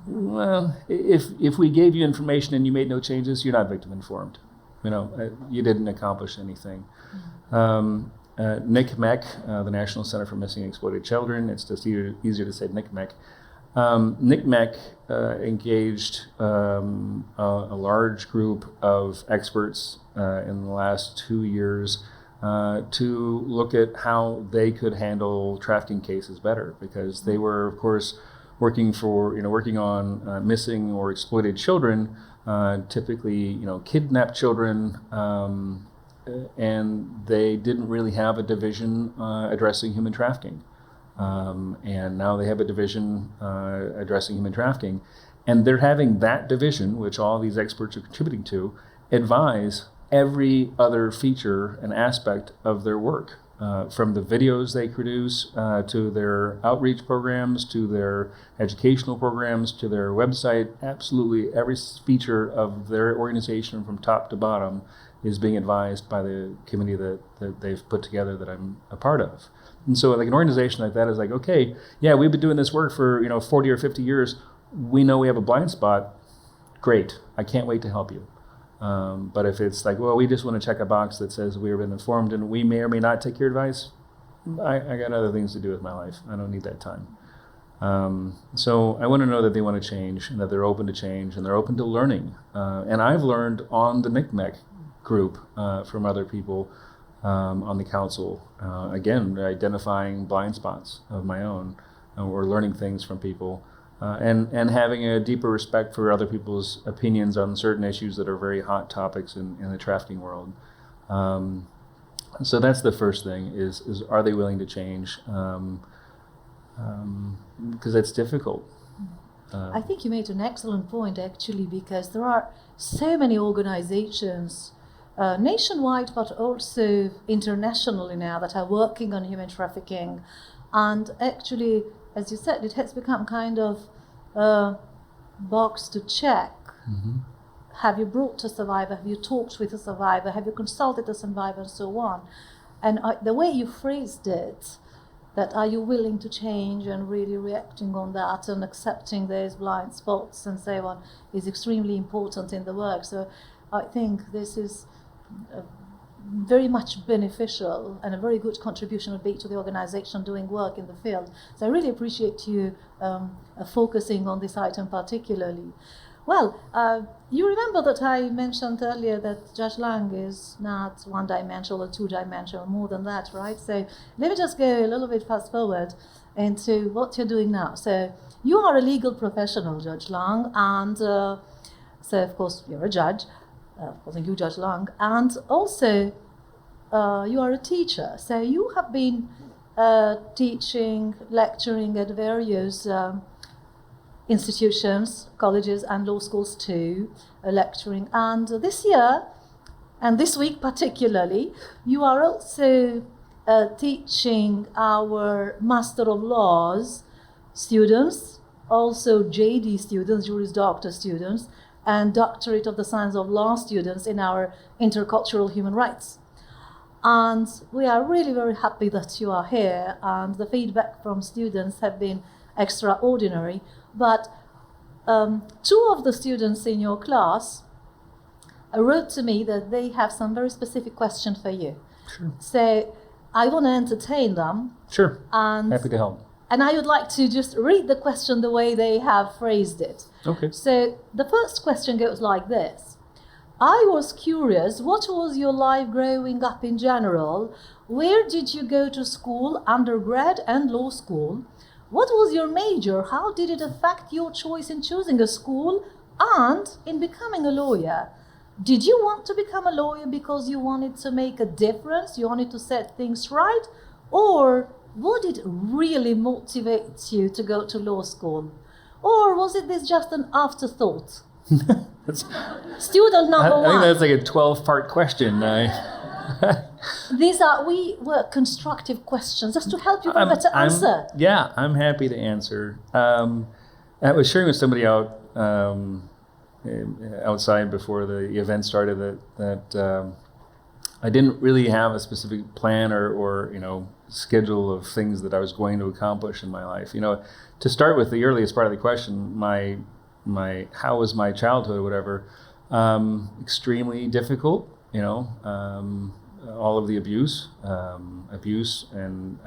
Well, if we gave you information and you made no changes, you're not victim informed. You didn't accomplish anything. NCMEC, the National Center for Missing and Exploited Children, it's just easier to say NCMEC. NCMEC engaged a large group of experts in the last 2 years to look at how they could handle trafficking cases better, because they were, of course, working on missing or exploited children, typically, kidnapped children, and they didn't really have a division addressing human trafficking. And now they have a division addressing human trafficking. And they're having that division, which all these experts are contributing to, advise every other feature and aspect of their work, from the videos they produce to their outreach programs, to their educational programs, to their website. Absolutely every feature of their organization from top to bottom is being advised by the committee that they've put together that I'm a part of. And so like an organization like that is like, okay, yeah, we've been doing this work for 40 or 50 years. We know we have a blind spot. Great. I can't wait to help you. But if it's like, well, we just want to check a box that says we've been informed and we may or may not take your advice, I got other things to do with my life. I don't need that time. So I want to know that they want to change and that they're open to change and they're open to learning. And I've learned on the NCMEC group from other people on the council. Again, identifying blind spots of my own, or learning things from people, and having a deeper respect for other people's opinions on certain issues that are very hot topics in the trafficking world. So that's the first thing: is are they willing to change? Because it's difficult. I think you made an excellent point, actually, because there are so many organizations nationwide, but also internationally now, that are working on human trafficking. And actually, as you said, it has become kind of a box to check. Mm-hmm. Have you brought a survivor? Have you talked with a survivor? Have you consulted a survivor, and so on? And the way you phrased it, that are you willing to change and really reacting on that and accepting those blind spots and so on, is extremely important in the work. So I think this is very much beneficial and a very good contribution would be to the organization doing work in the field. So I really appreciate you focusing on this item particularly. Well, you remember that I mentioned earlier that Judge Lang is not one-dimensional or two-dimensional, more than that, right? So let me just go a little bit fast forward into what you're doing now. So you are a legal professional, Judge Lang, and so of course you're a judge, calling you Judge Lang, and also you are a teacher. So you have been teaching, lecturing at various institutions, colleges and law schools too, lecturing. And this year, and this week particularly, you are also teaching our Master of Laws students, also JD students, Juris Doctor students, and Doctorate of the Science of Law students in our intercultural human rights. And we are really very happy that you are here, and the feedback from students have been extraordinary. But two of the students in your class wrote to me that they have some very specific questions for you. Sure. So I want to entertain them. Sure. And happy to help. And I would like to just read the question the way they have phrased it. Okay. So the first question goes like this. I was curious, what was your life growing up in general? Where did you go to school, undergrad and law school? What was your major? How did it affect your choice in choosing a school and in becoming a lawyer? Did you want to become a lawyer because you wanted to make a difference, you wanted to set things right? Or would it really motivate you to go to law school? Or was it this just an afterthought? Student number one. I think that's like a 12-part question. These were constructive questions, just to help you for a better answer. Yeah, I'm happy to answer. I was sharing with somebody outside before the event started that I didn't really have a specific plan or schedule of things that I was going to accomplish in my life. To start with the earliest part of the question, my how was my childhood or whatever, extremely difficult. All of the abuse and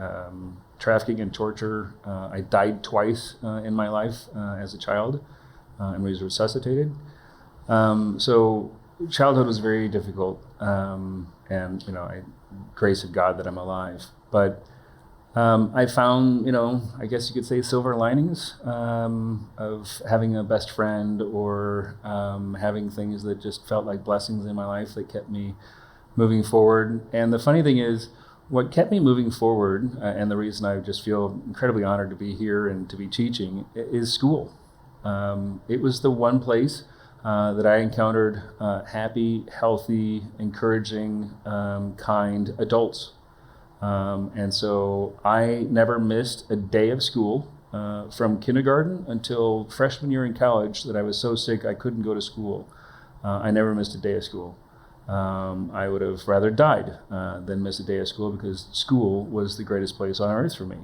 trafficking and torture. I died twice in my life as a child and was resuscitated. So childhood was very difficult, and grace of God that I'm alive. But I found, I guess you could say silver linings of having a best friend or having things that just felt like blessings in my life that kept me moving forward. And the funny thing is, what kept me moving forward, and the reason I just feel incredibly honored to be here and to be teaching, is school. It was the one place that I encountered happy, healthy, encouraging, kind adults. And so I never missed a day of school from kindergarten until freshman year in college that I was so sick I couldn't go to school. I never missed a day of school. I would have rather died than miss a day of school, because school was the greatest place on earth for me.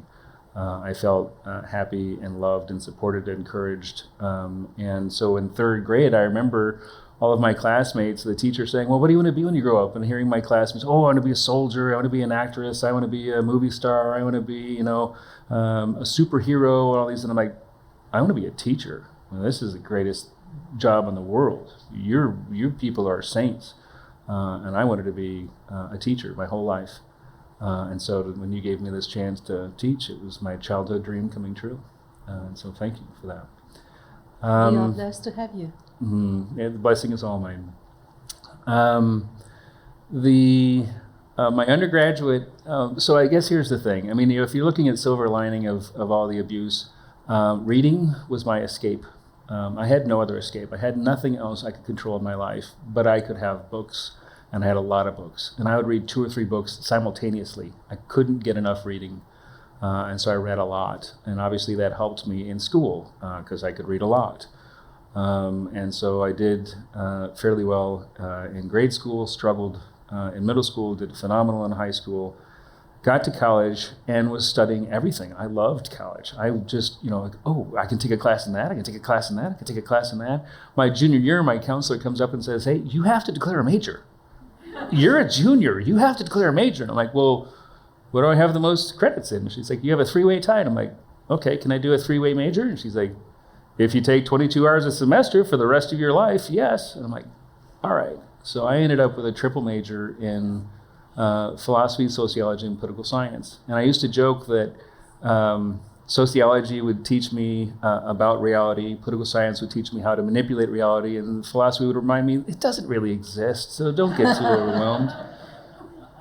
I felt happy and loved and supported and encouraged. And so in third grade, I remember all of my classmates, the teacher saying, well, what do you want to be when you grow up? And hearing my classmates, oh, I want to be a soldier, I want to be an actress, I want to be a movie star, I want to be, a superhero, and all these. And I'm like, I want to be a teacher. This is the greatest job in the world. You people are saints. and I wanted to be a teacher my whole life. And so when you gave me this chance to teach, it was my childhood dream coming true. And so thank you for that. We are blessed to have you. Yeah, the blessing is all mine. My undergraduate, so I guess here's the thing. I mean, if you're looking at silver lining of all the abuse, reading was my escape. I had no other escape. I had nothing else I could control in my life, but I could have books, and I had a lot of books. And I would read 2 or 3 books simultaneously. I couldn't get enough reading, and so I read a lot. And obviously that helped me in school, because I could read a lot. And so I did fairly well in grade school, struggled in middle school, did phenomenal in high school, got to college and was studying everything. I loved college. I just, I can take a class in that, I can take a class in that, I can take a class in that. My junior year, my counselor comes up and says, hey, you have to declare a major. You're a junior, you have to declare a major. And I'm like, well, what do I have the most credits in? And she's like, you have a 3-way tie. And I'm like, okay, can I do a 3-way major? And she's like, if you take 22 hours a semester for the rest of your life, yes. And I'm like, all right. So I ended up with a triple major in philosophy, sociology, and political science. And I used to joke that sociology would teach me about reality, political science would teach me how to manipulate reality, and philosophy would remind me it doesn't really exist, so don't get too overwhelmed.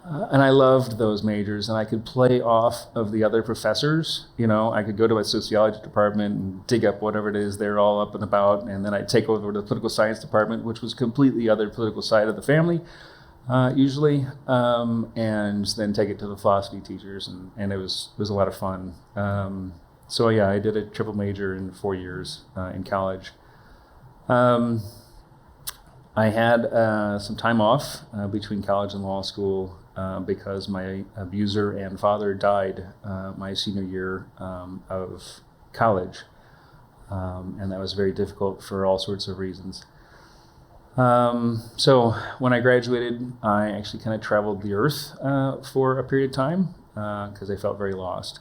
And I loved those majors, and I could play off of the other professors. I could go to my sociology department and dig up whatever it is they're all up and about, and then I'd take over to the political science department, which was completely other political side of the family, usually, and then take it to the philosophy teachers, and it was a lot of fun. So yeah, I did a triple major in 4 years in college. I had some time off between college and law school because my abuser and father died my senior year of college, and that was very difficult for all sorts of reasons. So when I graduated, I actually kind of traveled the earth for a period of time because I felt very lost.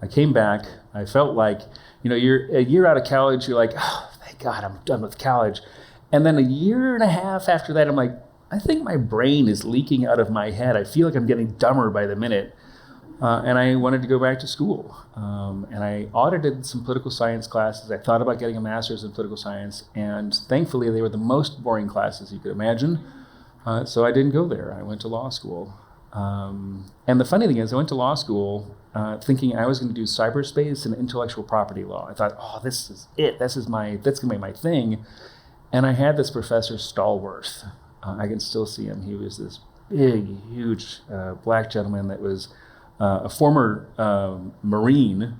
I came back, I felt like, you're a year out of college, you're like, oh, thank God I'm done with college. And then a year and a half after that, I'm like, I think my brain is leaking out of my head. I feel like I'm getting dumber by the minute. And I wanted to go back to school. And I audited some political science classes. I thought about getting a master's in political science. And thankfully, they were the most boring classes you could imagine. So I didn't go there. I went to law school. And the funny thing is, I went to law school thinking I was going to do cyberspace and intellectual property law. I thought, oh, this is it. That's going to be my thing. And I had this professor, Stallworth. I can still see him. He was this big, huge black gentleman that was a former Marine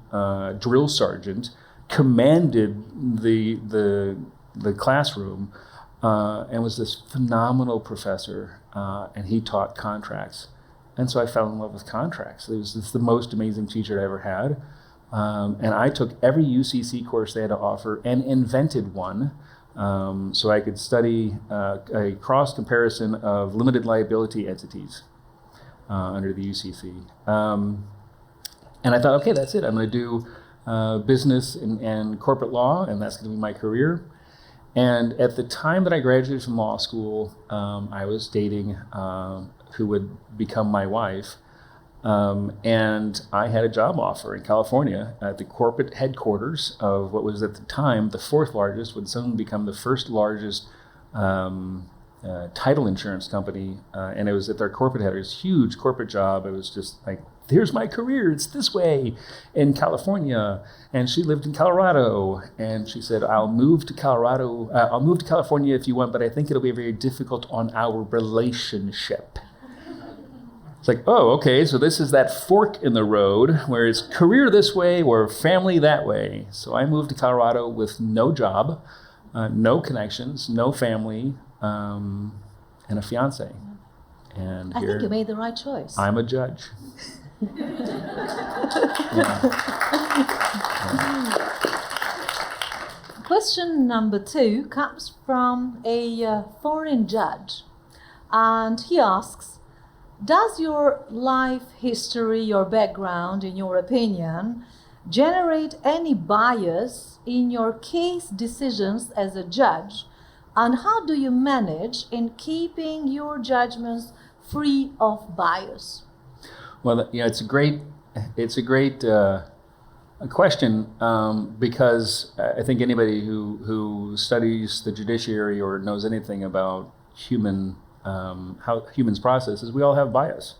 drill sergeant, commanded the classroom, and was this phenomenal professor. And he taught contracts. And so I fell in love with contracts. It's the most amazing teacher I ever had. And I took every UCC course they had to offer and invented one. So I could study a cross comparison of limited liability entities under the UCC. And I thought, okay, that's it. I'm going to do business and corporate law, and that's going to be my career. And at the time that I graduated from law school, I was dating who would become my wife. And I had a job offer in California at the corporate headquarters of what was at the time the 4th largest, would soon become the 1st largest title insurance company. And it was at their corporate headquarters, huge corporate job. It was just like, here's my career, it's this way in California. And she lived in Colorado. And she said, I'll move to California if you want, but I think it'll be very difficult on our relationship. It's like, oh, okay, so this is that fork in the road where it's career this way or family that way. So I moved to Colorado with no job, no connections, no family, and a fiance. And I think you made the right choice. I'm a judge. Question number 2 comes from a foreign judge. And he asks, does your life history, your background, in your opinion, generate any bias in your case decisions as a judge And how do you manage in keeping your judgments free of bias? Well, it's a great question, because I think anybody who studies the judiciary or knows anything about how humans process is we all have bias.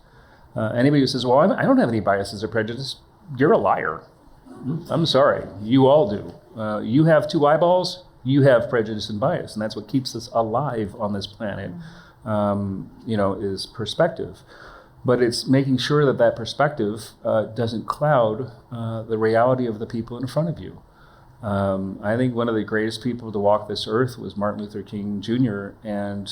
Anybody who says, well, I don't have any biases or prejudice, you're a liar. I'm sorry, you all do. You have two eyeballs, you have prejudice and bias, and that's what keeps us alive on this planet, is perspective. But it's making sure that perspective doesn't cloud the reality of the people in front of you. I think one of the greatest people to walk this earth was Martin Luther King Jr., and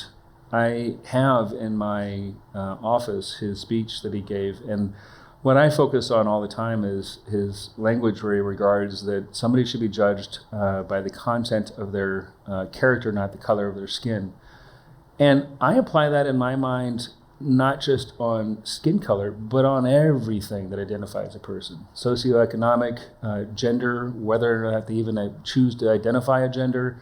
I have in my office his speech that he gave, and what I focus on all the time is his language where he regards that somebody should be judged by the content of their character, not the color of their skin. And I apply that in my mind not just on skin color, but on everything that identifies a person. Socioeconomic, gender, whether or not they even choose to identify a gender,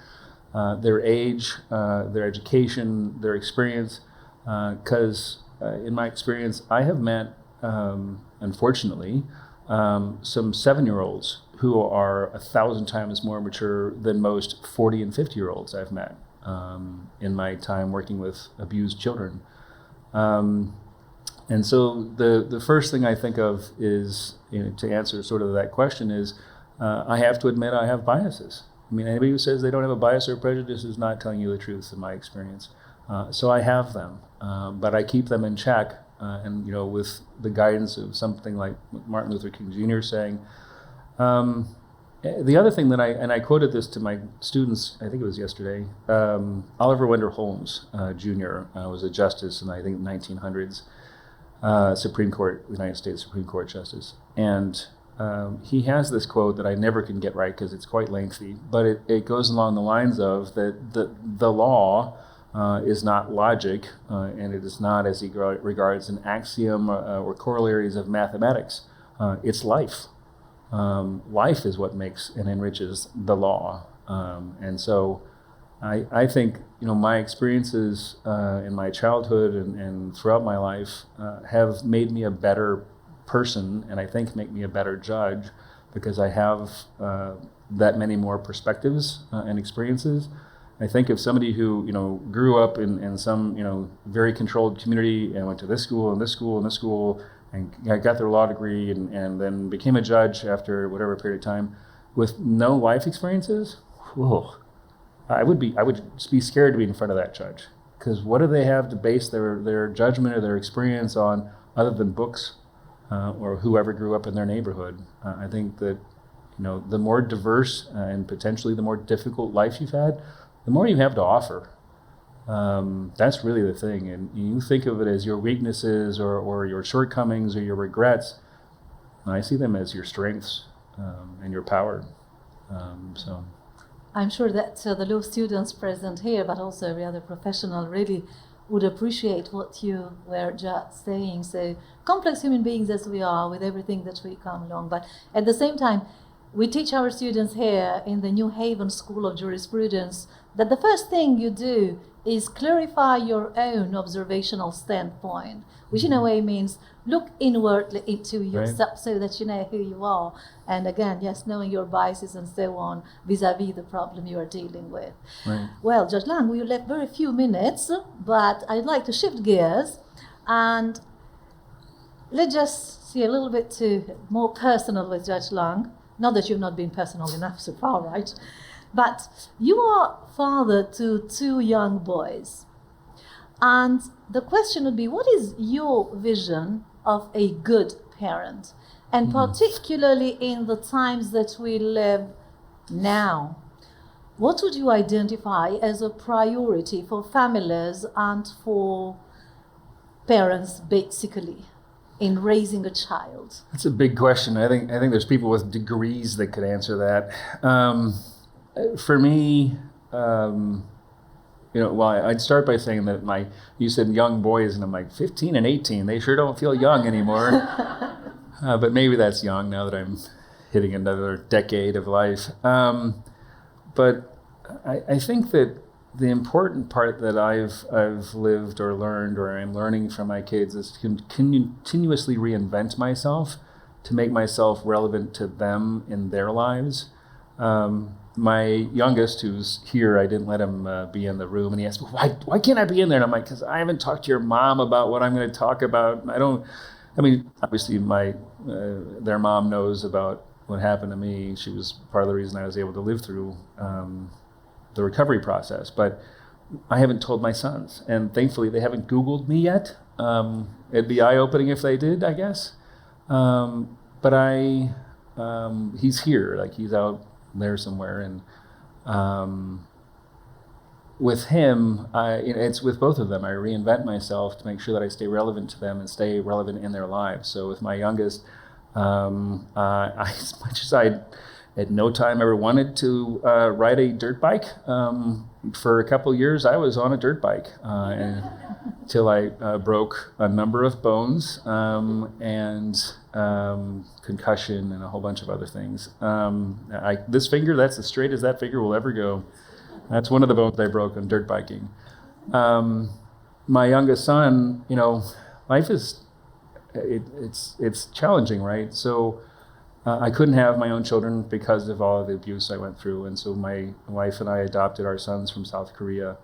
their age, their education, their experience. Because in my experience, I have met, unfortunately, some 7-year-olds who are 1,000 times more mature than most 40 and 50-year-olds I've met in my time working with abused children. And so the first thing I think of is, to answer sort of that question is, I have to admit I have biases. I mean, anybody who says they don't have a bias or prejudice is not telling you the truth in my experience. So I have them, but I keep them in check, and with the guidance of something like Martin Luther King Jr. saying. The other thing that I quoted this to my students, I think it was yesterday, Oliver Wendell Holmes Jr. Was a justice in, I think, the 1900s, Supreme Court, United States Supreme Court justice. And he has this quote that I never can get right because it's quite lengthy, but it goes along the lines of that the law is not logic, and it is not, as he regards, an axiom or corollaries of mathematics. It's life. Life is what makes and enriches the law. And so I think, my experiences in my childhood and throughout my life have made me a better person, and I think make me a better judge because I have that many more perspectives and experiences. I think of somebody who, grew up in some, very controlled community and went to this school and this school and this school, and got their law degree and then became a judge after whatever period of time with no life experiences. Whoa. I would be scared to be in front of that judge, because what do they have to base their judgment or their experience on other than books or whoever grew up in their neighborhood? I think that the more diverse and potentially the more difficult life you've had, the more you have to offer. That's really the thing, and you think of it as your weaknesses or your shortcomings or your regrets. I see them as your strengths and your power. So I'm sure that the law students present here, but also every other professional, really would appreciate what you were just saying. So complex human beings as we are, with everything that we come along, but at the same time, we teach our students here in the New Haven School of Jurisprudence that the first thing you do is clarify your own observational standpoint, which in a way means look inwardly into yourself, right, so that you know who you are. And again, yes, knowing your biases and so on vis-a-vis the problem you are dealing with. Right. Well, Judge Lang, we left very few minutes, but I'd like to shift gears and let's just see a little bit more personal with Judge Lang. Not that you've not been personal enough so far, right? But you are father to 2 young boys. And the question would be, what is your vision of a good parent? And particularly in the times that we live now, what would you identify as a priority for families and for parents, basically, in raising a child? That's a big question. I think there's people with degrees that could answer that. For me, I'd start by saying that you said young boys, and I'm like, 15 and 18, they sure don't feel young anymore. But maybe that's young now that I'm hitting another decade of life. But I think that the important part that I've lived or learned or I'm learning from my kids is to continuously reinvent myself to make myself relevant to them in their lives. My youngest, who's here, I didn't let him be in the room, and he asked me, why can't I be in there? And I'm like, because I haven't talked to your mom about what I'm going to talk about. Obviously their mom knows about what happened to me. She was part of the reason I was able to live through the recovery process, but I haven't told my sons, and thankfully they haven't Googled me yet. It'd be eye-opening if they did, I guess. But he's here, like he's out there somewhere, and with him, it's with both of them. I reinvent myself to make sure that I stay relevant to them and stay relevant in their lives. So with my youngest, as much as I at no time ever wanted to ride a dirt bike, for a couple of years I was on a dirt bike until I broke a number of bones and concussion and a whole bunch of other things. This finger, that's as straight as that finger will ever go. That's one of the bones I broke on dirt biking. My youngest son, life is it's challenging, right? So I couldn't have my own children because of all of the abuse I went through, and so my wife and I adopted our sons from South Korea.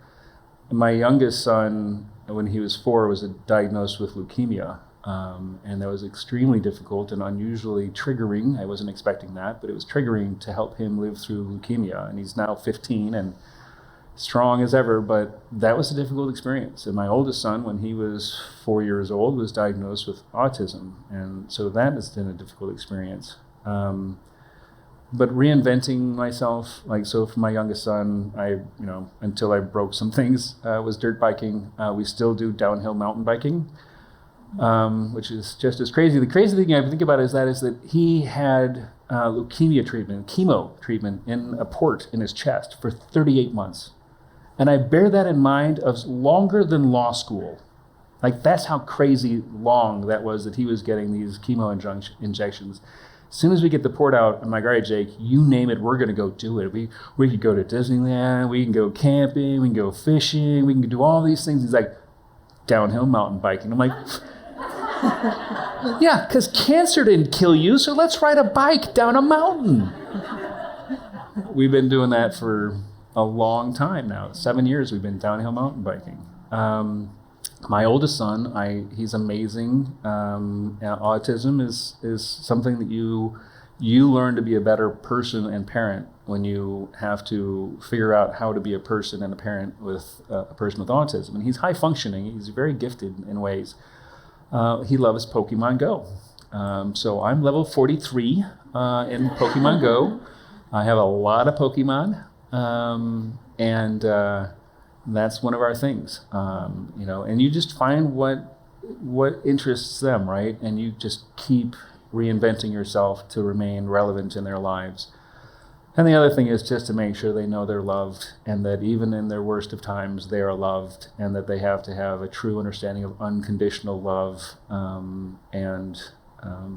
My youngest son, when he was 4, was diagnosed with leukemia, and that was extremely difficult and unusually triggering. I wasn't expecting that, but it was triggering to help him live through leukemia, and he's now 15 and strong as ever, but that was a difficult experience. And my oldest son, when he was 4 years old, was diagnosed with autism, and so that has been a difficult experience. But reinventing myself, so for my youngest son, until I broke some things, was dirt biking. We still do downhill mountain biking, which is just as crazy. The crazy thing I think about is that he had chemo treatment in a port in his chest for 38 months. And I bear that in mind of longer than law school. That's how crazy long that was that he was getting these chemo injections. As soon as we get the port out, I'm like, all right, Jake, you name it, we're going to go do it. We could go to Disneyland, we can go camping, we can go fishing, we can do all these things. He's like, downhill mountain biking. I'm like, yeah, because cancer didn't kill you, so let's ride a bike down a mountain. We've been doing that for a long time now. 7 years we've been downhill mountain biking. My oldest son, he's amazing. Autism is something that you learn to be a better person and parent when you have to figure out how to be a person and a parent with a person with autism. And he's high functioning. He's very gifted in ways. He loves Pokemon Go. So I'm level 43 in Pokemon Go. I have a lot of Pokemon. And that's one of our things, and you just find what interests them, right? And you just keep reinventing yourself to remain relevant in their lives. And the other thing is just to make sure they know they're loved, and that even in their worst of times, they are loved, and that they have to have a true understanding of unconditional love.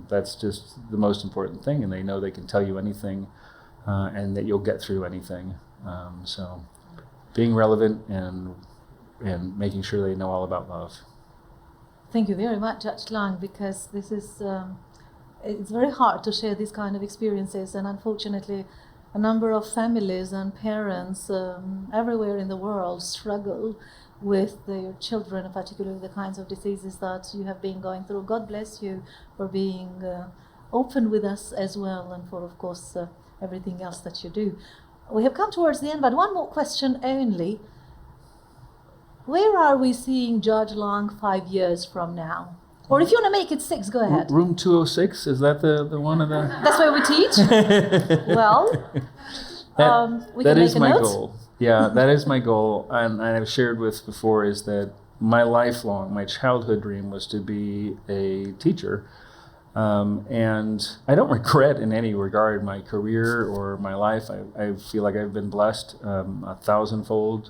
That's just the most important thing. And they know they can tell you anything, and that you'll get through anything. So being relevant and making sure they know all about love. Thank you very much, Judge Lang, because this is it's very hard to share these kind of experiences, and unfortunately a number of families and parents everywhere in the world struggle with their children, particularly the kinds of diseases that you have been going through. God bless you for being open with us as well, and for, of course, everything else that you do. We have come towards the end, but one more question only. Where are we seeing Judge Lang 5 years from now? Or if you want to make it 6, go ahead. Room 206, is that the one of the... That's where we teach? Well, we that can is make a my note. goal. Yeah, that is my goal. And I've shared with before is that my childhood dream was to be a teacher. And I don't regret in any regard my career or my life. I feel like I've been blessed 1,000-fold,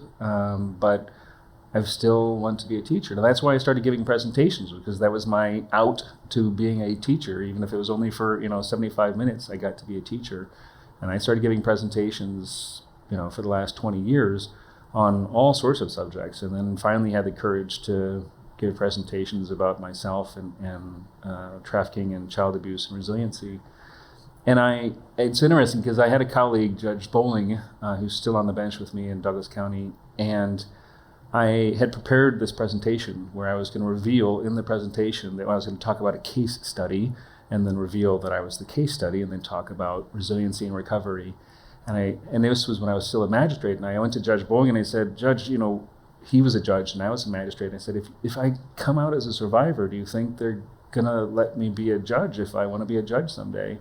but I still want to be a teacher. And that's why I started giving presentations, because that was my out to being a teacher. Even if it was only for 75 minutes, I got to be a teacher. And I started giving presentations for the last 20 years. on all sorts of subjects, and then finally had the courage to give presentations about myself and trafficking and child abuse and resiliency. And it's interesting because I had a colleague, Judge Bowling, who's still on the bench with me in Douglas County, and I had prepared this presentation where I was going to reveal in the presentation that I was going to talk about a case study and then reveal that I was the case study and then talk about resiliency and recovery. And this was when I was still a magistrate, and I went to Judge Bowling and I said, Judge, he was a judge and I was a magistrate. And I said, if I come out as a survivor, do you think they're going to let me be a judge if I want to be a judge someday?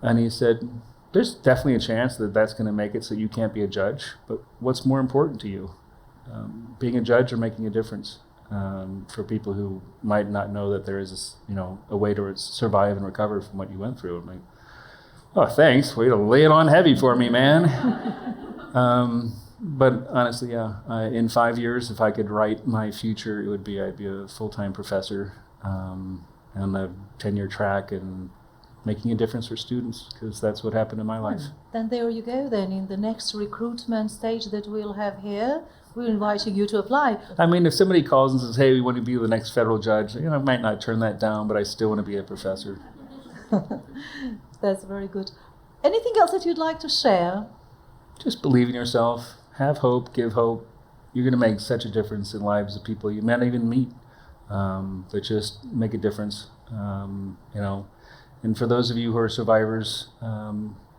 And he said, there's definitely a chance that that's going to make it so you can't be a judge, but what's more important to you? Being a judge or making a difference for people who might not know that there is a way to survive and recover from what you went through. I'm like, oh, thanks. Way to lay it on heavy for me, man. But honestly, in 5 years, if I could write my future, I'd be a full-time professor on a 10-year track and making a difference for students, because that's what happened in my life. Then there you go then. In the next recruitment stage that we'll have here, we're inviting you to apply. I mean, if somebody calls and says, hey, we want to be the next federal judge, I might not turn that down, but I still want to be a professor. That's very good. Anything else that you'd like to share? Just believe in yourself. Have hope. Give hope. You're going to make such a difference in lives of people you may not even meet, but just make a difference. And for those of you who are survivors,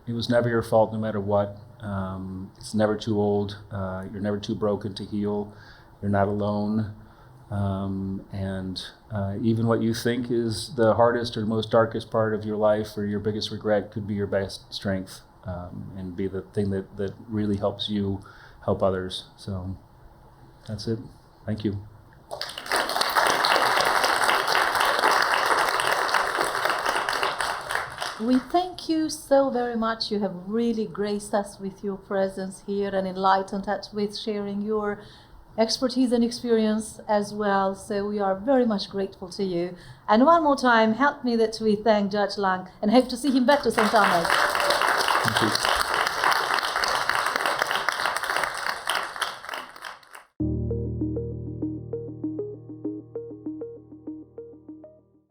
it was never your fault no matter what. It's never too old. You're never too broken to heal. You're not alone. And even what you think is the hardest or most darkest part of your life or your biggest regret could be your best strength, and be the thing that really helps you help others. So that's it. Thank you. We thank you so very much. You have really graced us with your presence here and enlightened us with sharing your expertise and experience as well. So we are very much grateful to you. And one more time, help me that we thank Judge Lang and hope to see him back to St. Thomas. Thank you.